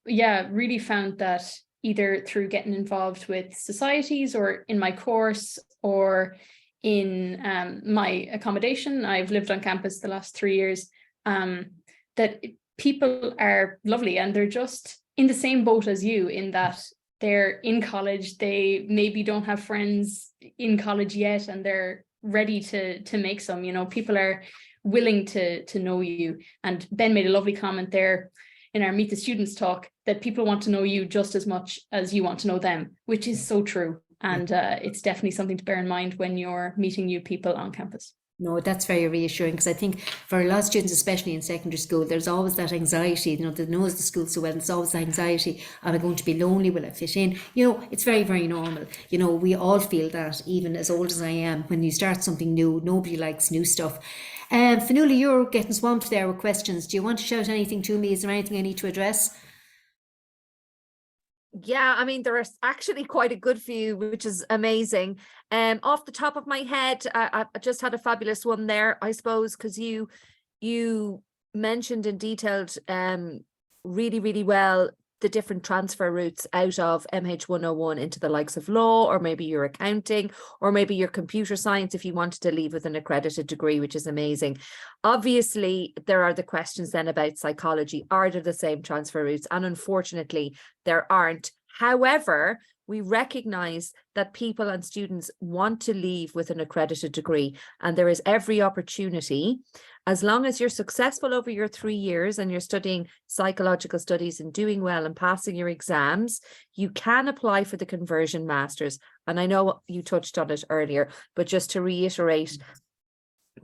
really found that either through getting involved with societies or in my course or in my accommodation, I've lived on campus the last 3 years, that people are lovely and they're just in the same boat as you, in that they're in college, they maybe don't have friends in college yet, and they're ready to make some. You know, people are willing to know you. And Ben made a lovely comment there in our Meet the Students talk, that people want to know you just as much as you want to know them, which is so true. And it's definitely something to bear in mind when you're meeting new people on campus. No, that's very reassuring, because I think for a lot of students, especially in secondary school, there's always that anxiety, you know, that knows the school so well, and it's always the anxiety, am I going to be lonely, will I fit in? You know, it's very, very normal. You know, we all feel that, even as old as I am, when you start something new, nobody likes new stuff. Fionnuala, you're getting swamped there with questions. Do you want to shout anything to me? Is there anything I need to address? Yeah, I mean, there are actually quite a good few, which is amazing. Off the top of my head, I just had a fabulous one there, I suppose, because you mentioned and detailed really, really well the different transfer routes out of MH101 into the likes of law, or maybe your accounting, or maybe your computer science if you wanted to leave with an accredited degree, which is amazing. Obviously, there are the questions then about psychology. Are there the same transfer routes? And unfortunately, there aren't. However, we recognize that people and students want to leave with an accredited degree, and there is every opportunity, as long as you're successful over your 3 years and you're studying psychological studies and doing well and passing your exams, you can apply for the conversion masters. And I know you touched on it earlier, but just to reiterate,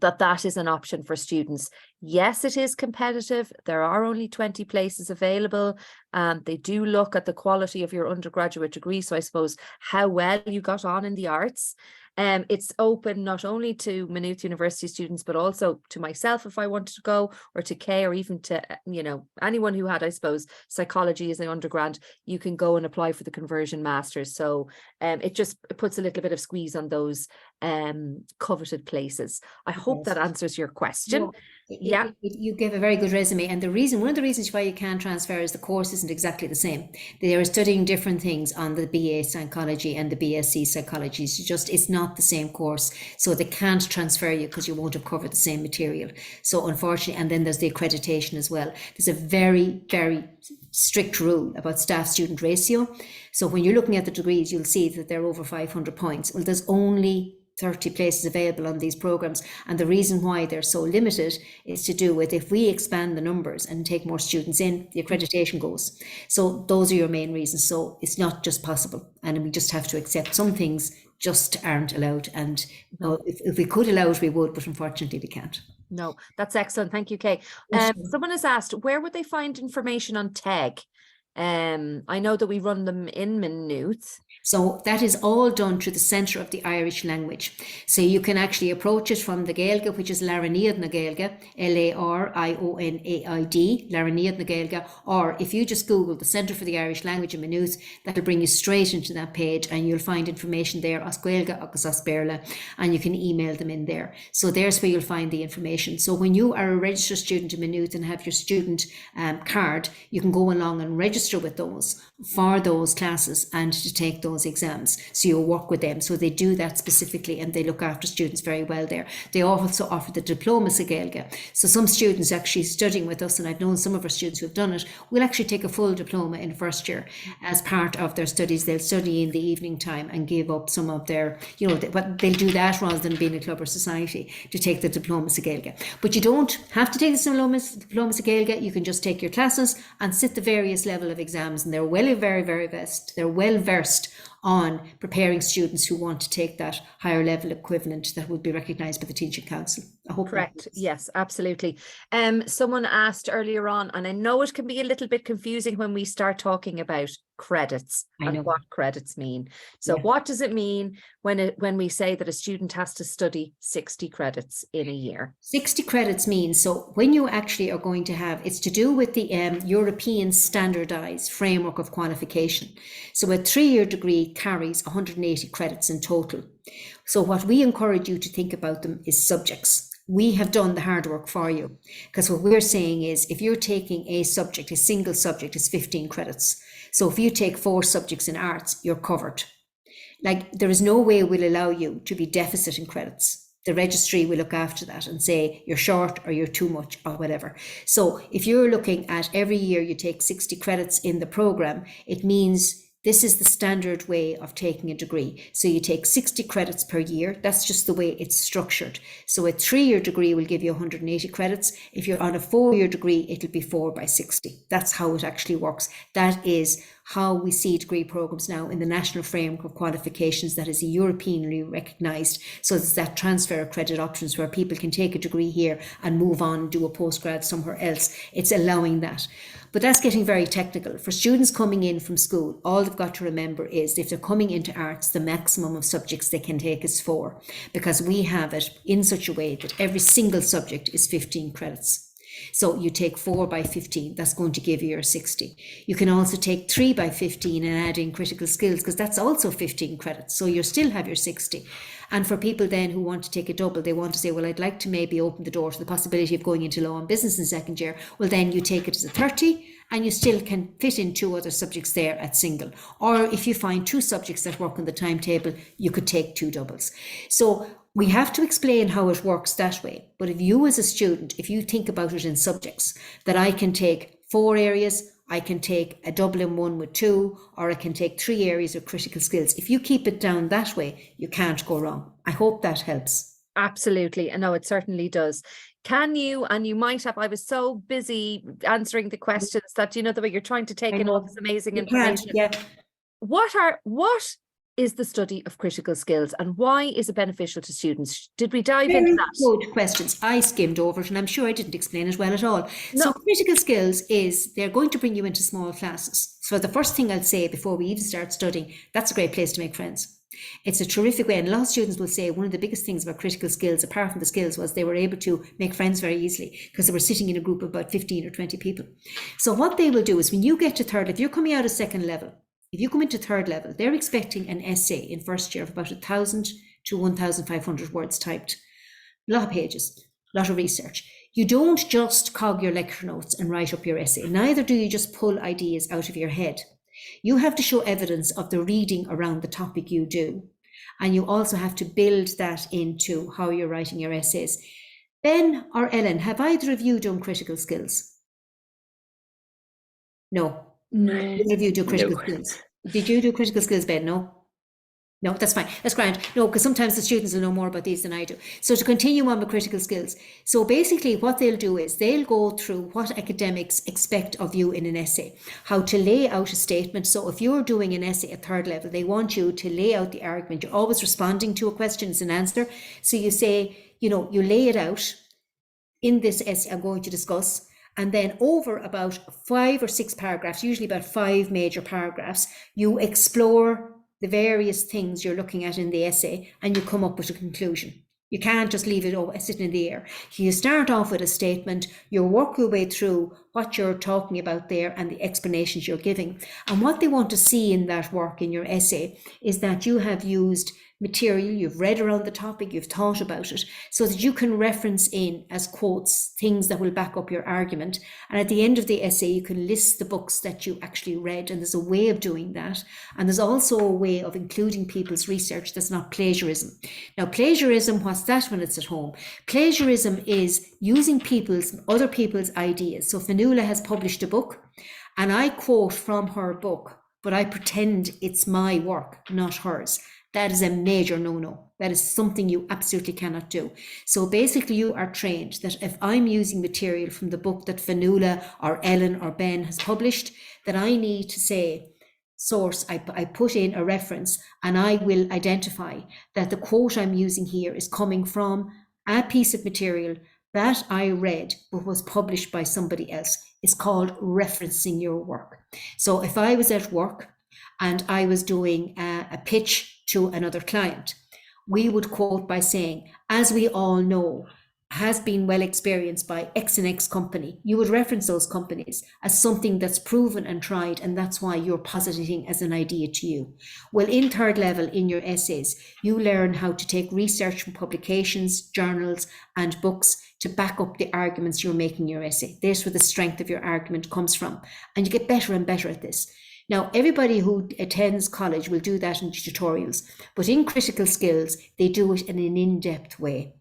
that is an option for students. Yes, it is competitive. There are only 20 places available. They do look at the quality of your undergraduate degree. So I suppose how well you got on in the arts. It's open not only to Maynooth University students, but also to myself if I wanted to go, or to Kay, or even to, you know, anyone who had, I suppose, psychology as an undergrad. You can go and apply for the conversion masters. So it just puts a little bit of squeeze on those coveted places. I hope that answers your question. No, Yeah, you gave a very good resume, and one of the reasons why you can transfer is the course isn't exactly the same. They are studying different things on the BA psychology and the BSc psychology. It's not the same course, so they can't transfer you because you won't have covered the same material. So unfortunately, and then there's the accreditation as well. There's a very, very strict rule about staff student ratio. So when you're looking at the degrees, you'll see that they're over 500 points. Well, there's only 30 places available on these programs, and the reason why they're so limited is to do with, if we expand the numbers and take more students in, the accreditation goes. So those are your main reasons. So it's not just possible, and we just have to accept some things just aren't allowed. And if we could allow it, we would, but unfortunately we can't. no, that's excellent. Thank you, Kay. Someone has asked, where would they find information on TEG? I know that we run them in Maynooth. So that is all done through the Centre of the Irish Language. So you can actually approach it from the Gaeilge, which is Laraniad na Gaeilge, Larionaid, Laraniad na Gaeilge, or if you just Google the Centre for the Irish Language in Maynooth, that'll bring you straight into that page, and you'll find information there, as Gaeilge agus as Béarla, and you can email them in there. So there's where you'll find the information. So when you are a registered student in Maynooth and have your student card, you can go along and register with those for those classes and to take those exams. So you'll work with them. So they do that specifically, and they look after students very well there. They also offer the diploma sa Gaeilge. So some students actually studying with us, and I've known some of our students who have done it, will actually take a full diploma in first year as part of their studies. They'll study in the evening time and give up some of their, you know, but they'll do that rather than being a club or society to take the diploma sa Gaeilge. But you don't have to take the diploma sa Gaeilge. You can just take your classes and sit the various level of exams, and they're very well versed on preparing students who want to take that higher level equivalent that would be recognised by the Teaching Council. I hope. Correct. Yes, absolutely. Someone asked earlier on, and I know it can be a little bit confusing when we start talking about credits and what credits mean. So what does it mean when we say that a student has to study 60 credits in a year? 60 credits means, so when you actually are going to have, it's to do with the European standardised framework of qualification. So a 3-year degree carries 180 credits in total. So what we encourage you to think about them is subjects. We have done the hard work for you, because what we're saying is, if you're taking a subject, a single subject is 15 credits. So if you take 4 subjects in arts, you're covered. Like, there is no way we'll allow you to be deficit in credits. The registry will look after that and say you're short or you're too much or whatever. So if you're looking at every year you take 60 credits in the program, it means this is the standard way of taking a degree. So you take 60 credits per year. That's just the way it's structured. So a 3-year degree will give you 180 credits. If you're on a 4-year degree, it'll be 4 by 60. That's how it actually works. That is how we see degree programs now in the National Framework of Qualifications that is Europeanly recognised. So there's that transfer of credit options where people can take a degree here and move on and do a postgrad somewhere else. It's allowing that. But that's getting very technical. For students coming in from school, all they've got to remember is if they're coming into arts, the maximum of subjects they can take is 4, because we have it in such a way that every single subject is 15 credits. So you take 4 by 15, that's going to give you your 60. You can also take 3 by 15 and add in critical skills, because that's also 15 credits. So you still have your 60. And for people then who want to take a double, they want to say, well, I'd like to maybe open the door to the possibility of going into law and business in second year. Well, then you take it as a 30 and you still can fit in 2 other subjects there at single. Or if you find 2 subjects that work on the timetable, you could take 2 doubles. So we have to explain how it works that way. But if you as a student, if you think about it in subjects, that I can take 4 areas, I can take a double in 1 with 2, or I can take 3 areas of critical skills. If you keep it down that way, you can't go wrong. I hope that helps. Absolutely. I know it certainly does. Can you, and you might have, I was so busy answering the questions that, you know, the way you're trying to take in all this amazing information. Yeah. What is the study of critical skills and why is it beneficial to students? Did we dive into that? Good questions. I skimmed over it and I'm sure I didn't explain it well at all. No. So critical skills is they're going to bring you into small classes. So the first thing I'll say before we even start studying, that's a great place to make friends. It's a terrific way, and a lot of students will say one of the biggest things about critical skills, apart from the skills, was they were able to make friends very easily because they were sitting in a group of about 15 or 20 people. So what they will do is when you get to third, if you're coming out of second level, if you come into third level, they're expecting an essay in first year of about 1,000 to 1,500 words typed. A lot of pages, a lot of research. You don't just cog your lecture notes and write up your essay. Neither do you just pull ideas out of your head. You have to show evidence of the reading around the topic you do. And you also have to build that into how you're writing your essays. Ben or Ellen, have either of you done critical skills? No. Neither of you do critical skills. Did you do critical skills, Ben? No? No, that's fine. That's grand. No, because sometimes the students will know more about these than I do. So to continue on with critical skills. So basically what they'll do is they'll go through what academics expect of you in an essay, how to lay out a statement. So if you're doing an essay at third level, they want you to lay out the argument. You're always responding to a question as an answer. So you say, you know, you lay it out in this essay I'm going to discuss. And then over about 5 or 6 paragraphs, usually about 5 major paragraphs, you explore the various things you're looking at in the essay and you come up with a conclusion. You can't just leave it sitting in the air. You start off with a statement, you work your way through what you're talking about there and the explanations you're giving. And what they want to see in that work in your essay is that you have used material, you've read around the topic, you've thought about it, so that you can reference in as quotes things that will back up your argument. And at the end of the essay, you can list the books that you actually read, and there's a way of doing that. And there's also a way of including people's research that's not plagiarism. Now, plagiarism, what's that when it's at home? Plagiarism is using other people's ideas. So Fionnuala has published a book, and I quote from her book, but I pretend it's my work, not hers. That is a major no-no. That is something you absolutely cannot do. So basically you are trained that if I'm using material from the book that Fionnuala or Ellen or Ben has published, that I need to say, source, I put in a reference and I will identify that the quote I'm using here is coming from a piece of material that I read but was published by somebody else. It's called referencing your work. So if I was at work and I was doing a pitch to another client, we would quote by saying, as we all know, has been well experienced by X and X company. You would reference those companies as something that's proven and tried, and that's why you're positing as an idea to you. Well, in third level, in your essays, you learn how to take research from publications, journals, and books to back up the arguments you're making in your essay. There's where the strength of your argument comes from, and you get better and better at this. Now, everybody who attends college will do that in tutorials, but in critical skills, they do it in an in-depth way.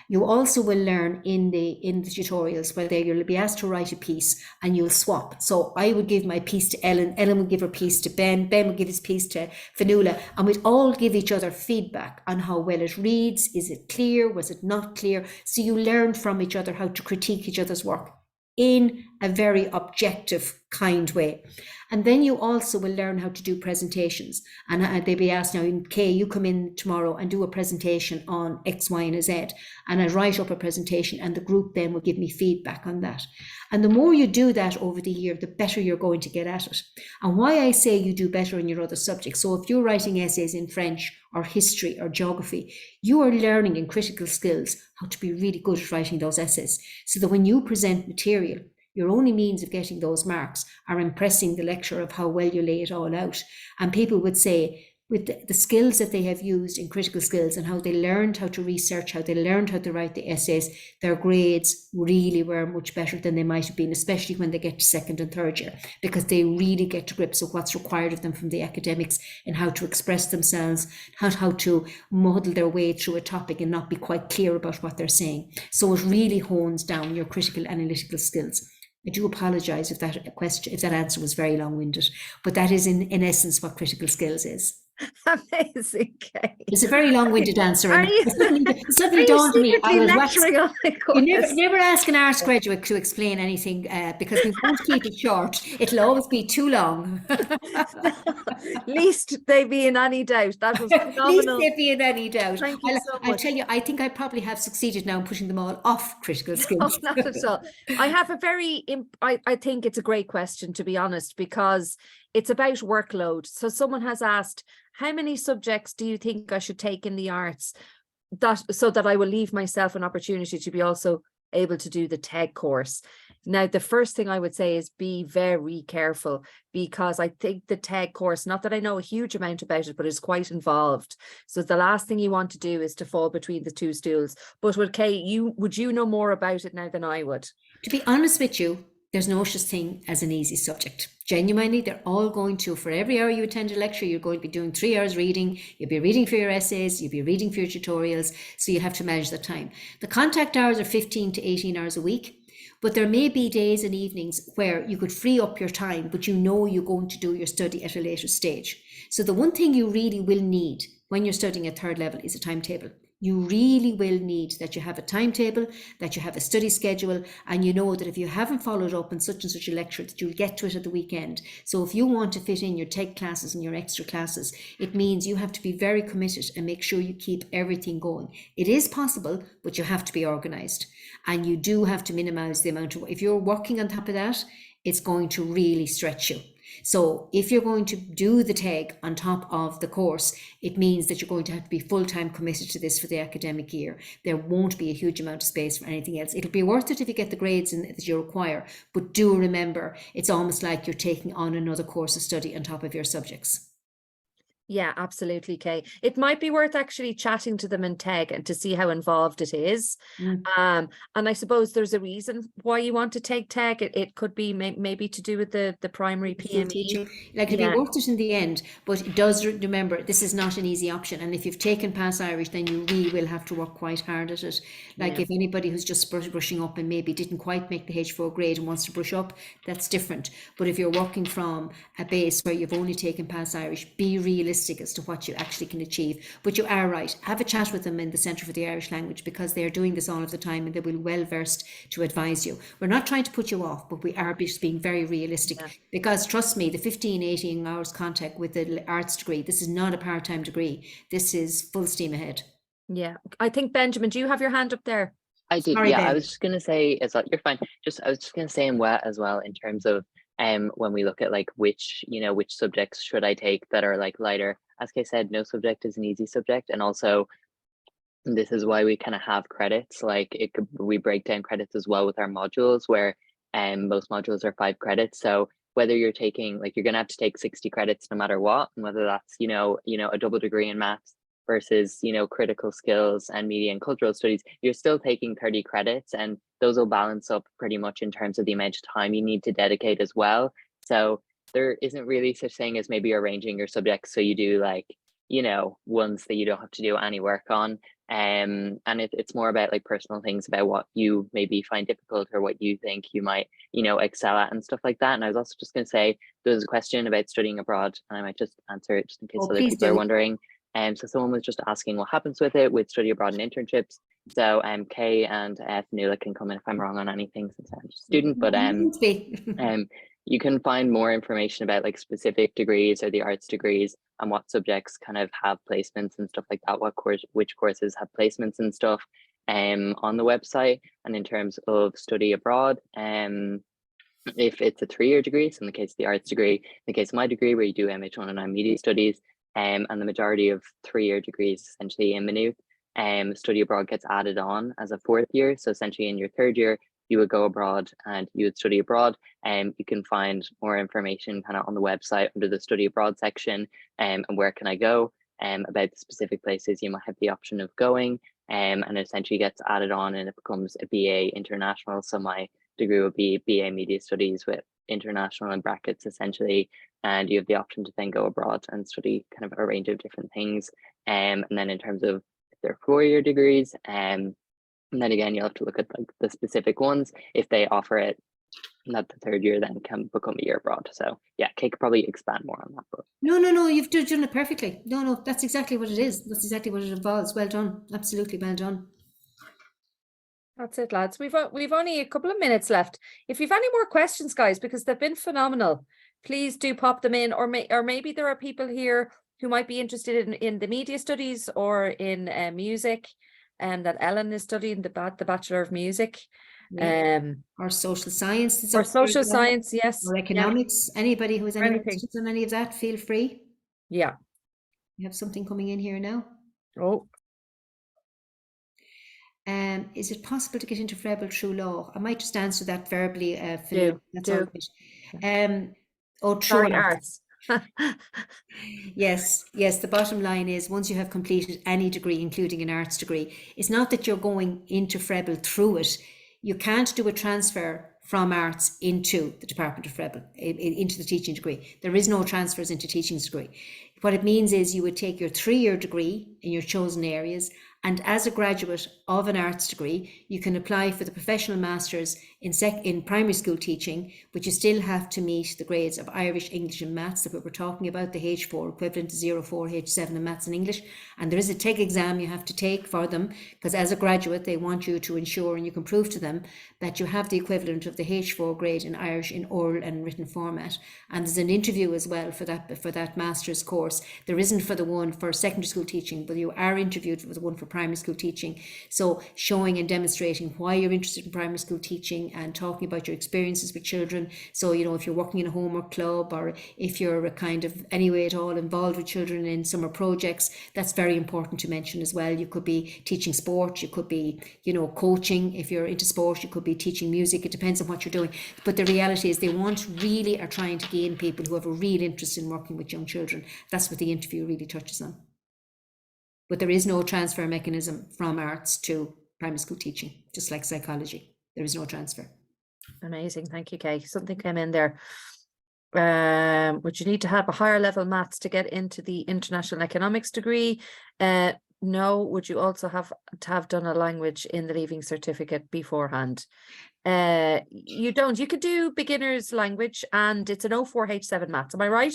You also will learn in the tutorials where you'll be asked to write a piece and you'll swap. So I would give my piece to Ellen, Ellen would give her piece to Ben, Ben would give his piece to Fanula, and we'd all give each other feedback on how well it reads. Is it clear? Was it not clear? So you learn from each other how to critique each other's work in a very objective, kind way. And then you also will learn how to do presentations. And they'll be asked now, Kay, you come in tomorrow and do a presentation on X, Y, and Z. And I write up a presentation and the group then will give me feedback on that. And the more you do that over the year, the better you're going to get at it. And why I say you do better in your other subjects. So if you're writing essays in French or history or geography, you are learning in critical skills how to be really good at writing those essays. So that when you present material, your only means of getting those marks are impressing the lecturer of how well you lay it all out. And people would say, with the skills that they have used in critical skills and how they learned how to research, how they learned how to write the essays, their grades really were much better than they might have been, especially when they get to second and third year, because they really get to grips with what's required of them from the academics and how to express themselves, how to muddle their way through a topic and not be quite clear about what they're saying. So it really hones down your critical analytical skills. I do apologise if that answer was very long-winded, but that is in essence what critical skills is. Amazing, Kay. It's a very long-winded answer. Are And you, it suddenly dawned on me. secretly lecturing on my course? You never ask an arts graduate to explain anything because we won't keep it short. It'll always be too long. Least they be in any doubt. That was Least phenomenal. there be in any doubt. Thank you so I'll much. tell you, I think I probably have succeeded now in pushing them all off critical Oh, skills. not at all. I have a I think it's a great question, to be honest, because it's about workload. So someone has asked, how many subjects do you think I should take in the arts so that I will leave myself an opportunity to be also able to do the TEG course? Now, the first thing I would say is be very careful, because I think the TEG course, not that I know a huge amount about it, but it's quite involved. So the last thing you want to do is to fall between the two stools. But with Kay, would you know more about it now than I would? To be honest with you, there's no such thing as an easy subject. Genuinely, they're all going to, for every hour you attend a lecture, you're going to be doing 3 hours reading. You'll be reading for your essays, you'll be reading for your tutorials. So you have to manage the time. The contact hours are 15 to 18 hours a week. But there may be days and evenings where you could free up your time, but you know you're going to do your study at a later stage. So the one thing you really will need when you're studying at third level is a timetable. You really will need that you have a timetable, that you have a study schedule, and you know that if you haven't followed up on such and such a lecture, that you'll get to it at the weekend. So if you want to fit in your TEG classes and your extra classes, it means you have to be very committed and make sure you keep everything going. It is possible, but you have to be organised. And you do have to minimise the amount of, if you're working on top of that, it's going to really stretch you. So if you're going to do the TEG on top of the course, it means that you're going to have to be full-time committed to this for the academic year. There won't be a huge amount of space for anything else. It'll be worth it if you get the grades that you require, but do remember, it's almost like you're taking on another course of study on top of your subjects. Yeah, absolutely, Kay. It might be worth actually chatting to them in TEG and to see how involved it is. And I suppose there's a reason why you want to take TEG. It could be maybe to do with the primary PME. Like it'll be worth it in the end, but it does remember this is not an easy option. And if you've taken Pass Irish, then you really will have to work quite hard at it. Like if anybody who's just brushing up and maybe didn't quite make the H4 grade and wants to brush up, that's different. But if you're working from a base where you've only taken Pass Irish, be realistic as to what you actually can achieve. But you are right. Have a chat with them in the Centre for the Irish Language, because they're doing this all of the time and they will be well versed to advise you. We're not trying to put you off, but we are just being very realistic, because trust me, the 15-18 hours contact with the arts degree, this is not a part-time degree. This is full steam ahead. Yeah. I think, Benjamin, do you have your hand up there? I do. Sorry, yeah, Ben. I was just going to say, as well, you're fine. I was just going to say in WET as well, in terms of when we look at like which subjects should I take that are like lighter. As Kay said, no subject is an easy subject, and also this is why we kind of have credits. Like we break down credits as well with our modules, where most modules are 5 credits. So whether you're taking, like, you're going to have to take 60 credits no matter what, and whether that's a double degree in maths versus critical skills and media and cultural studies, you're still taking 30 credits, and those will balance up pretty much in terms of the amount of time you need to dedicate as well. So there isn't really such thing as maybe arranging your subjects so you do like you know, ones that you don't have to do any work on. And it's more about like personal things about what you maybe find difficult or what you think you might, you know, excel at and stuff like that. And I was also just going to say, there was a question about studying abroad, and I might just answer it just in case Oh, other please people are do. wondering. So someone was just asking what happens with it with study abroad and internships. So Kay and Fanula can come in if I'm wrong on anything, since I'm just a student, but Wouldn't be. you can find more information about like specific degrees or the arts degrees and what subjects kind of have placements and stuff like that, which courses have placements and stuff on the website. And in terms of study abroad, if it's a 3-year degree, so in the case of the arts degree, in the case of my degree where you do MH101 media studies, and the majority of 3-year degrees essentially in Maynooth, study abroad gets added on as a 4th year. So essentially in your 3rd year, you would go abroad and you would study abroad. And you can find more information kind of on the website under the study abroad section, and where can I go, about the specific places you might have the option of going, and it essentially gets added on and it becomes a BA international. So my degree will be BA Media Studies with international in brackets essentially, and you have the option to then go abroad and study kind of a range of different things. And then in terms of if they're 4-year degrees, and then again you'll have to look at like the specific ones if they offer it, that the 3rd year then can become a year abroad. So yeah, Kate could probably expand more on that. But No, you've done it perfectly. No, that's exactly what it is. That's exactly what it involves. Well done. Absolutely well done. That's it, lads. We've only a couple of minutes left. If you've any more questions, guys, because they've been phenomenal, please do pop them in, or maybe there are people here who might be interested in the media studies or in music, and that Ellen is studying the Bachelor of Music, Or social science. or social science, yes, or economics. Anybody who has any Anything. questions on any of that, feel free. yeah. We have something coming in here now. Oh, Is it possible to get into Frebel through law? I might just answer that verbally, Do. That's all right. Through sorry, arts. Yes, the bottom line is once you have completed any degree, including an arts degree, it's not that you're going into Frebel through it. You can't do a transfer from arts into the Department of Frebel, into the teaching degree. There is no transfers into teaching degree. What it means is you would take your 3-year degree in your chosen areas, and as a graduate of an arts degree, you can apply for the professional masters in primary school teaching, but you still have to meet the grades of Irish, English and Maths that we were talking about, the H4 equivalent to 04, H7 in Maths and English. And there is a TEG exam you have to take for them, because as a graduate, they want you to ensure, and you can prove to them, that you have the equivalent of the H4 grade in Irish in oral and written format. And there's an interview as well for that master's course. There isn't for the one for secondary school teaching, but you are interviewed for the one for primary school teaching. So showing and demonstrating why you're interested in primary school teaching and talking about your experiences with children. So, you know, if you're working in a homework club, or if you're a kind of anyway at all involved with children in summer projects, that's very important to mention as well. You could be teaching sport, you could be, you know, coaching if you're into sport, you could be teaching music. It depends on what you're doing. But the reality is they are trying to gain people who have a real interest in working with young children. That's what the interview really touches on. But there is no transfer mechanism from arts to primary school teaching, just like psychology. There is no transfer. Amazing. Thank you, Kay. Something came in there. Would you need to have a higher level maths to get into the international economics degree? No. Would you also have to have done a language in the leaving certificate beforehand? You don't. You could do beginner's language, and it's an 04H7 maths. Am I right?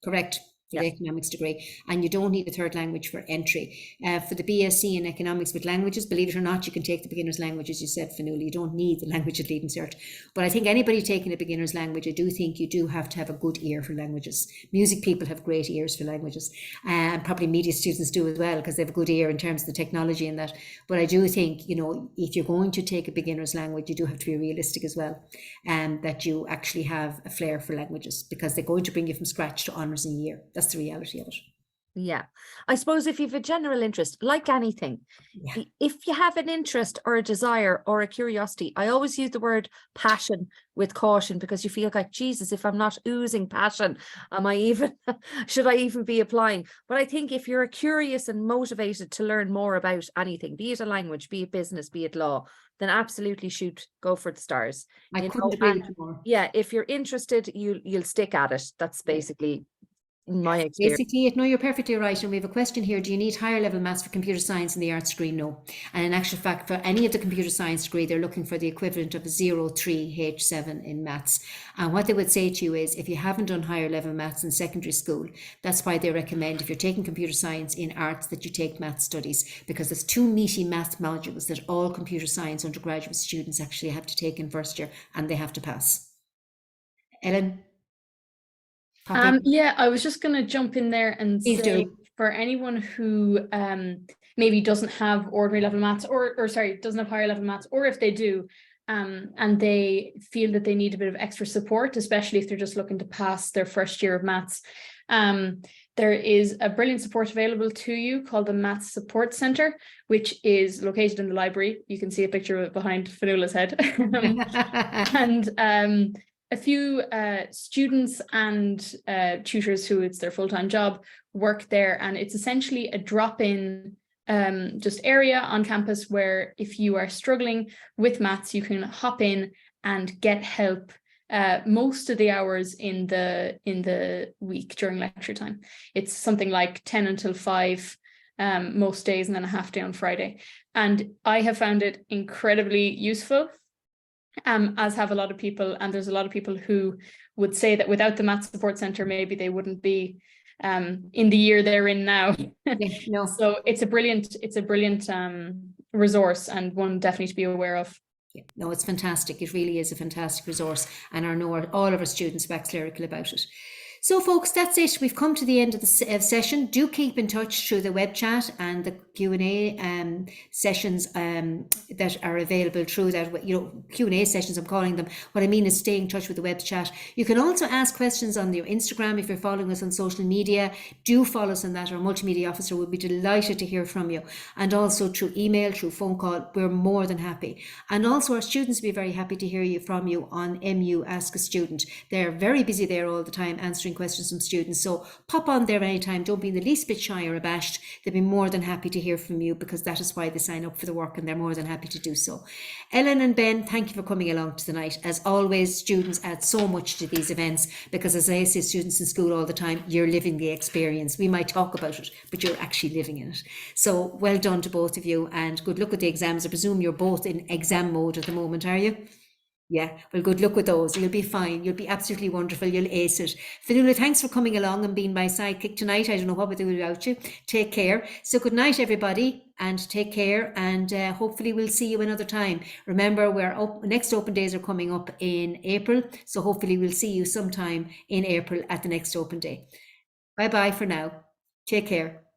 Correct. For the economics degree, and you don't need a third language for entry. For the BSc in economics with languages, believe it or not, you can take the beginner's language, as you said, Fanula. You don't need the language at leaving cert. But I think anybody taking a beginner's language, I do think you do have to have a good ear for languages. Music people have great ears for languages, and probably media students do as well, because they have a good ear in terms of the technology and that. But I do think, you know, if you're going to take a beginner's language, you do have to be realistic as well, and that you actually have a flair for languages, because they're going to bring you from scratch to honours in a year. That's the reality of it. Yeah. I suppose if you've a general interest, like anything, if you have an interest or a desire or a curiosity, I always use the word passion with caution, because you feel like, Jesus, if I'm not oozing passion, should I even be applying? But I think if you're curious and motivated to learn more about anything, be it a language, be it business, be it law, then absolutely go for the stars. I couldn't agree with you more. Yeah, if you're interested, you'll stick at it. That's basically my experience. Basically, no, you're perfectly right. And we have a question here. Do you need higher level maths for computer science in the arts degree? No. And in actual fact, for any of the computer science degree, they're looking for the equivalent of a 0.3 H7 in maths. And what they would say to you is, if you haven't done higher level maths in secondary school, that's why they recommend, if you're taking computer science in arts, that you take maths studies, because there's 2 meaty math modules that all computer science undergraduate students actually have to take in first year, and they have to pass. Ellen? Yeah, I was just going to jump in there and Please say, do. for anyone who maybe doesn't have ordinary level maths, or sorry, doesn't have higher level maths, or if they do, and they feel that they need a bit of extra support, especially if they're just looking to pass their first year of maths, there is a brilliant support available to you called the Maths Support Centre, which is located in the library. You can see a picture of it behind Fanula's head. And a few students and tutors who it's their full-time job work there, and it's essentially a drop-in just area on campus where if you are struggling with maths, you can hop in and get help most of the hours in the week during lecture time. It's something like 10 until 5 most days, and then a half day on Friday. And I have found it incredibly useful. As have a lot of people, and there's a lot of people who would say that without the Maths Support Centre, maybe they wouldn't be in the year they're in now. Yeah, no. So it's a brilliant resource, and one definitely to be aware of. Yeah, no, it's fantastic. It really is a fantastic resource, and I know all of our students wax lyrical about it. So folks, that's it. We've come to the end of the session. Do keep in touch through the web chat and the Q&A sessions that are available through that, Q&A sessions, I'm calling them. What I mean is stay in touch with the web chat. You can also ask questions on your Instagram if you're following us on social media. Do follow us on that. Our multimedia officer will be delighted to hear from you. And also through email, through phone call, we're more than happy. And also our students will be very happy to hear from you on MU Ask a Student. They're very busy there all the time answering questions from students, so pop on there anytime. Don't be the least bit shy or abashed. They'll be more than happy to hear from you, because that is why they sign up for the work, and they're more than happy to do so. Ellen and Ben, thank you for coming along tonight. As always, students add so much to these events, because as I say, students in school all the time, you're living the experience. We might talk about it, but you're actually living in it. So well done to both of you, and good luck with the exams. I presume you're both in exam mode at the moment, are you? Yeah, well, good luck with those. You'll be fine. You'll be absolutely wonderful. You'll ace it. Fanula, thanks for coming along and being my sidekick tonight. I don't know what we'll do without you. Take care. So good night, everybody, and take care. And hopefully we'll see you another time. Remember, next open days are coming up in April. So hopefully we'll see you sometime in April at the next open day. Bye-bye for now. Take care.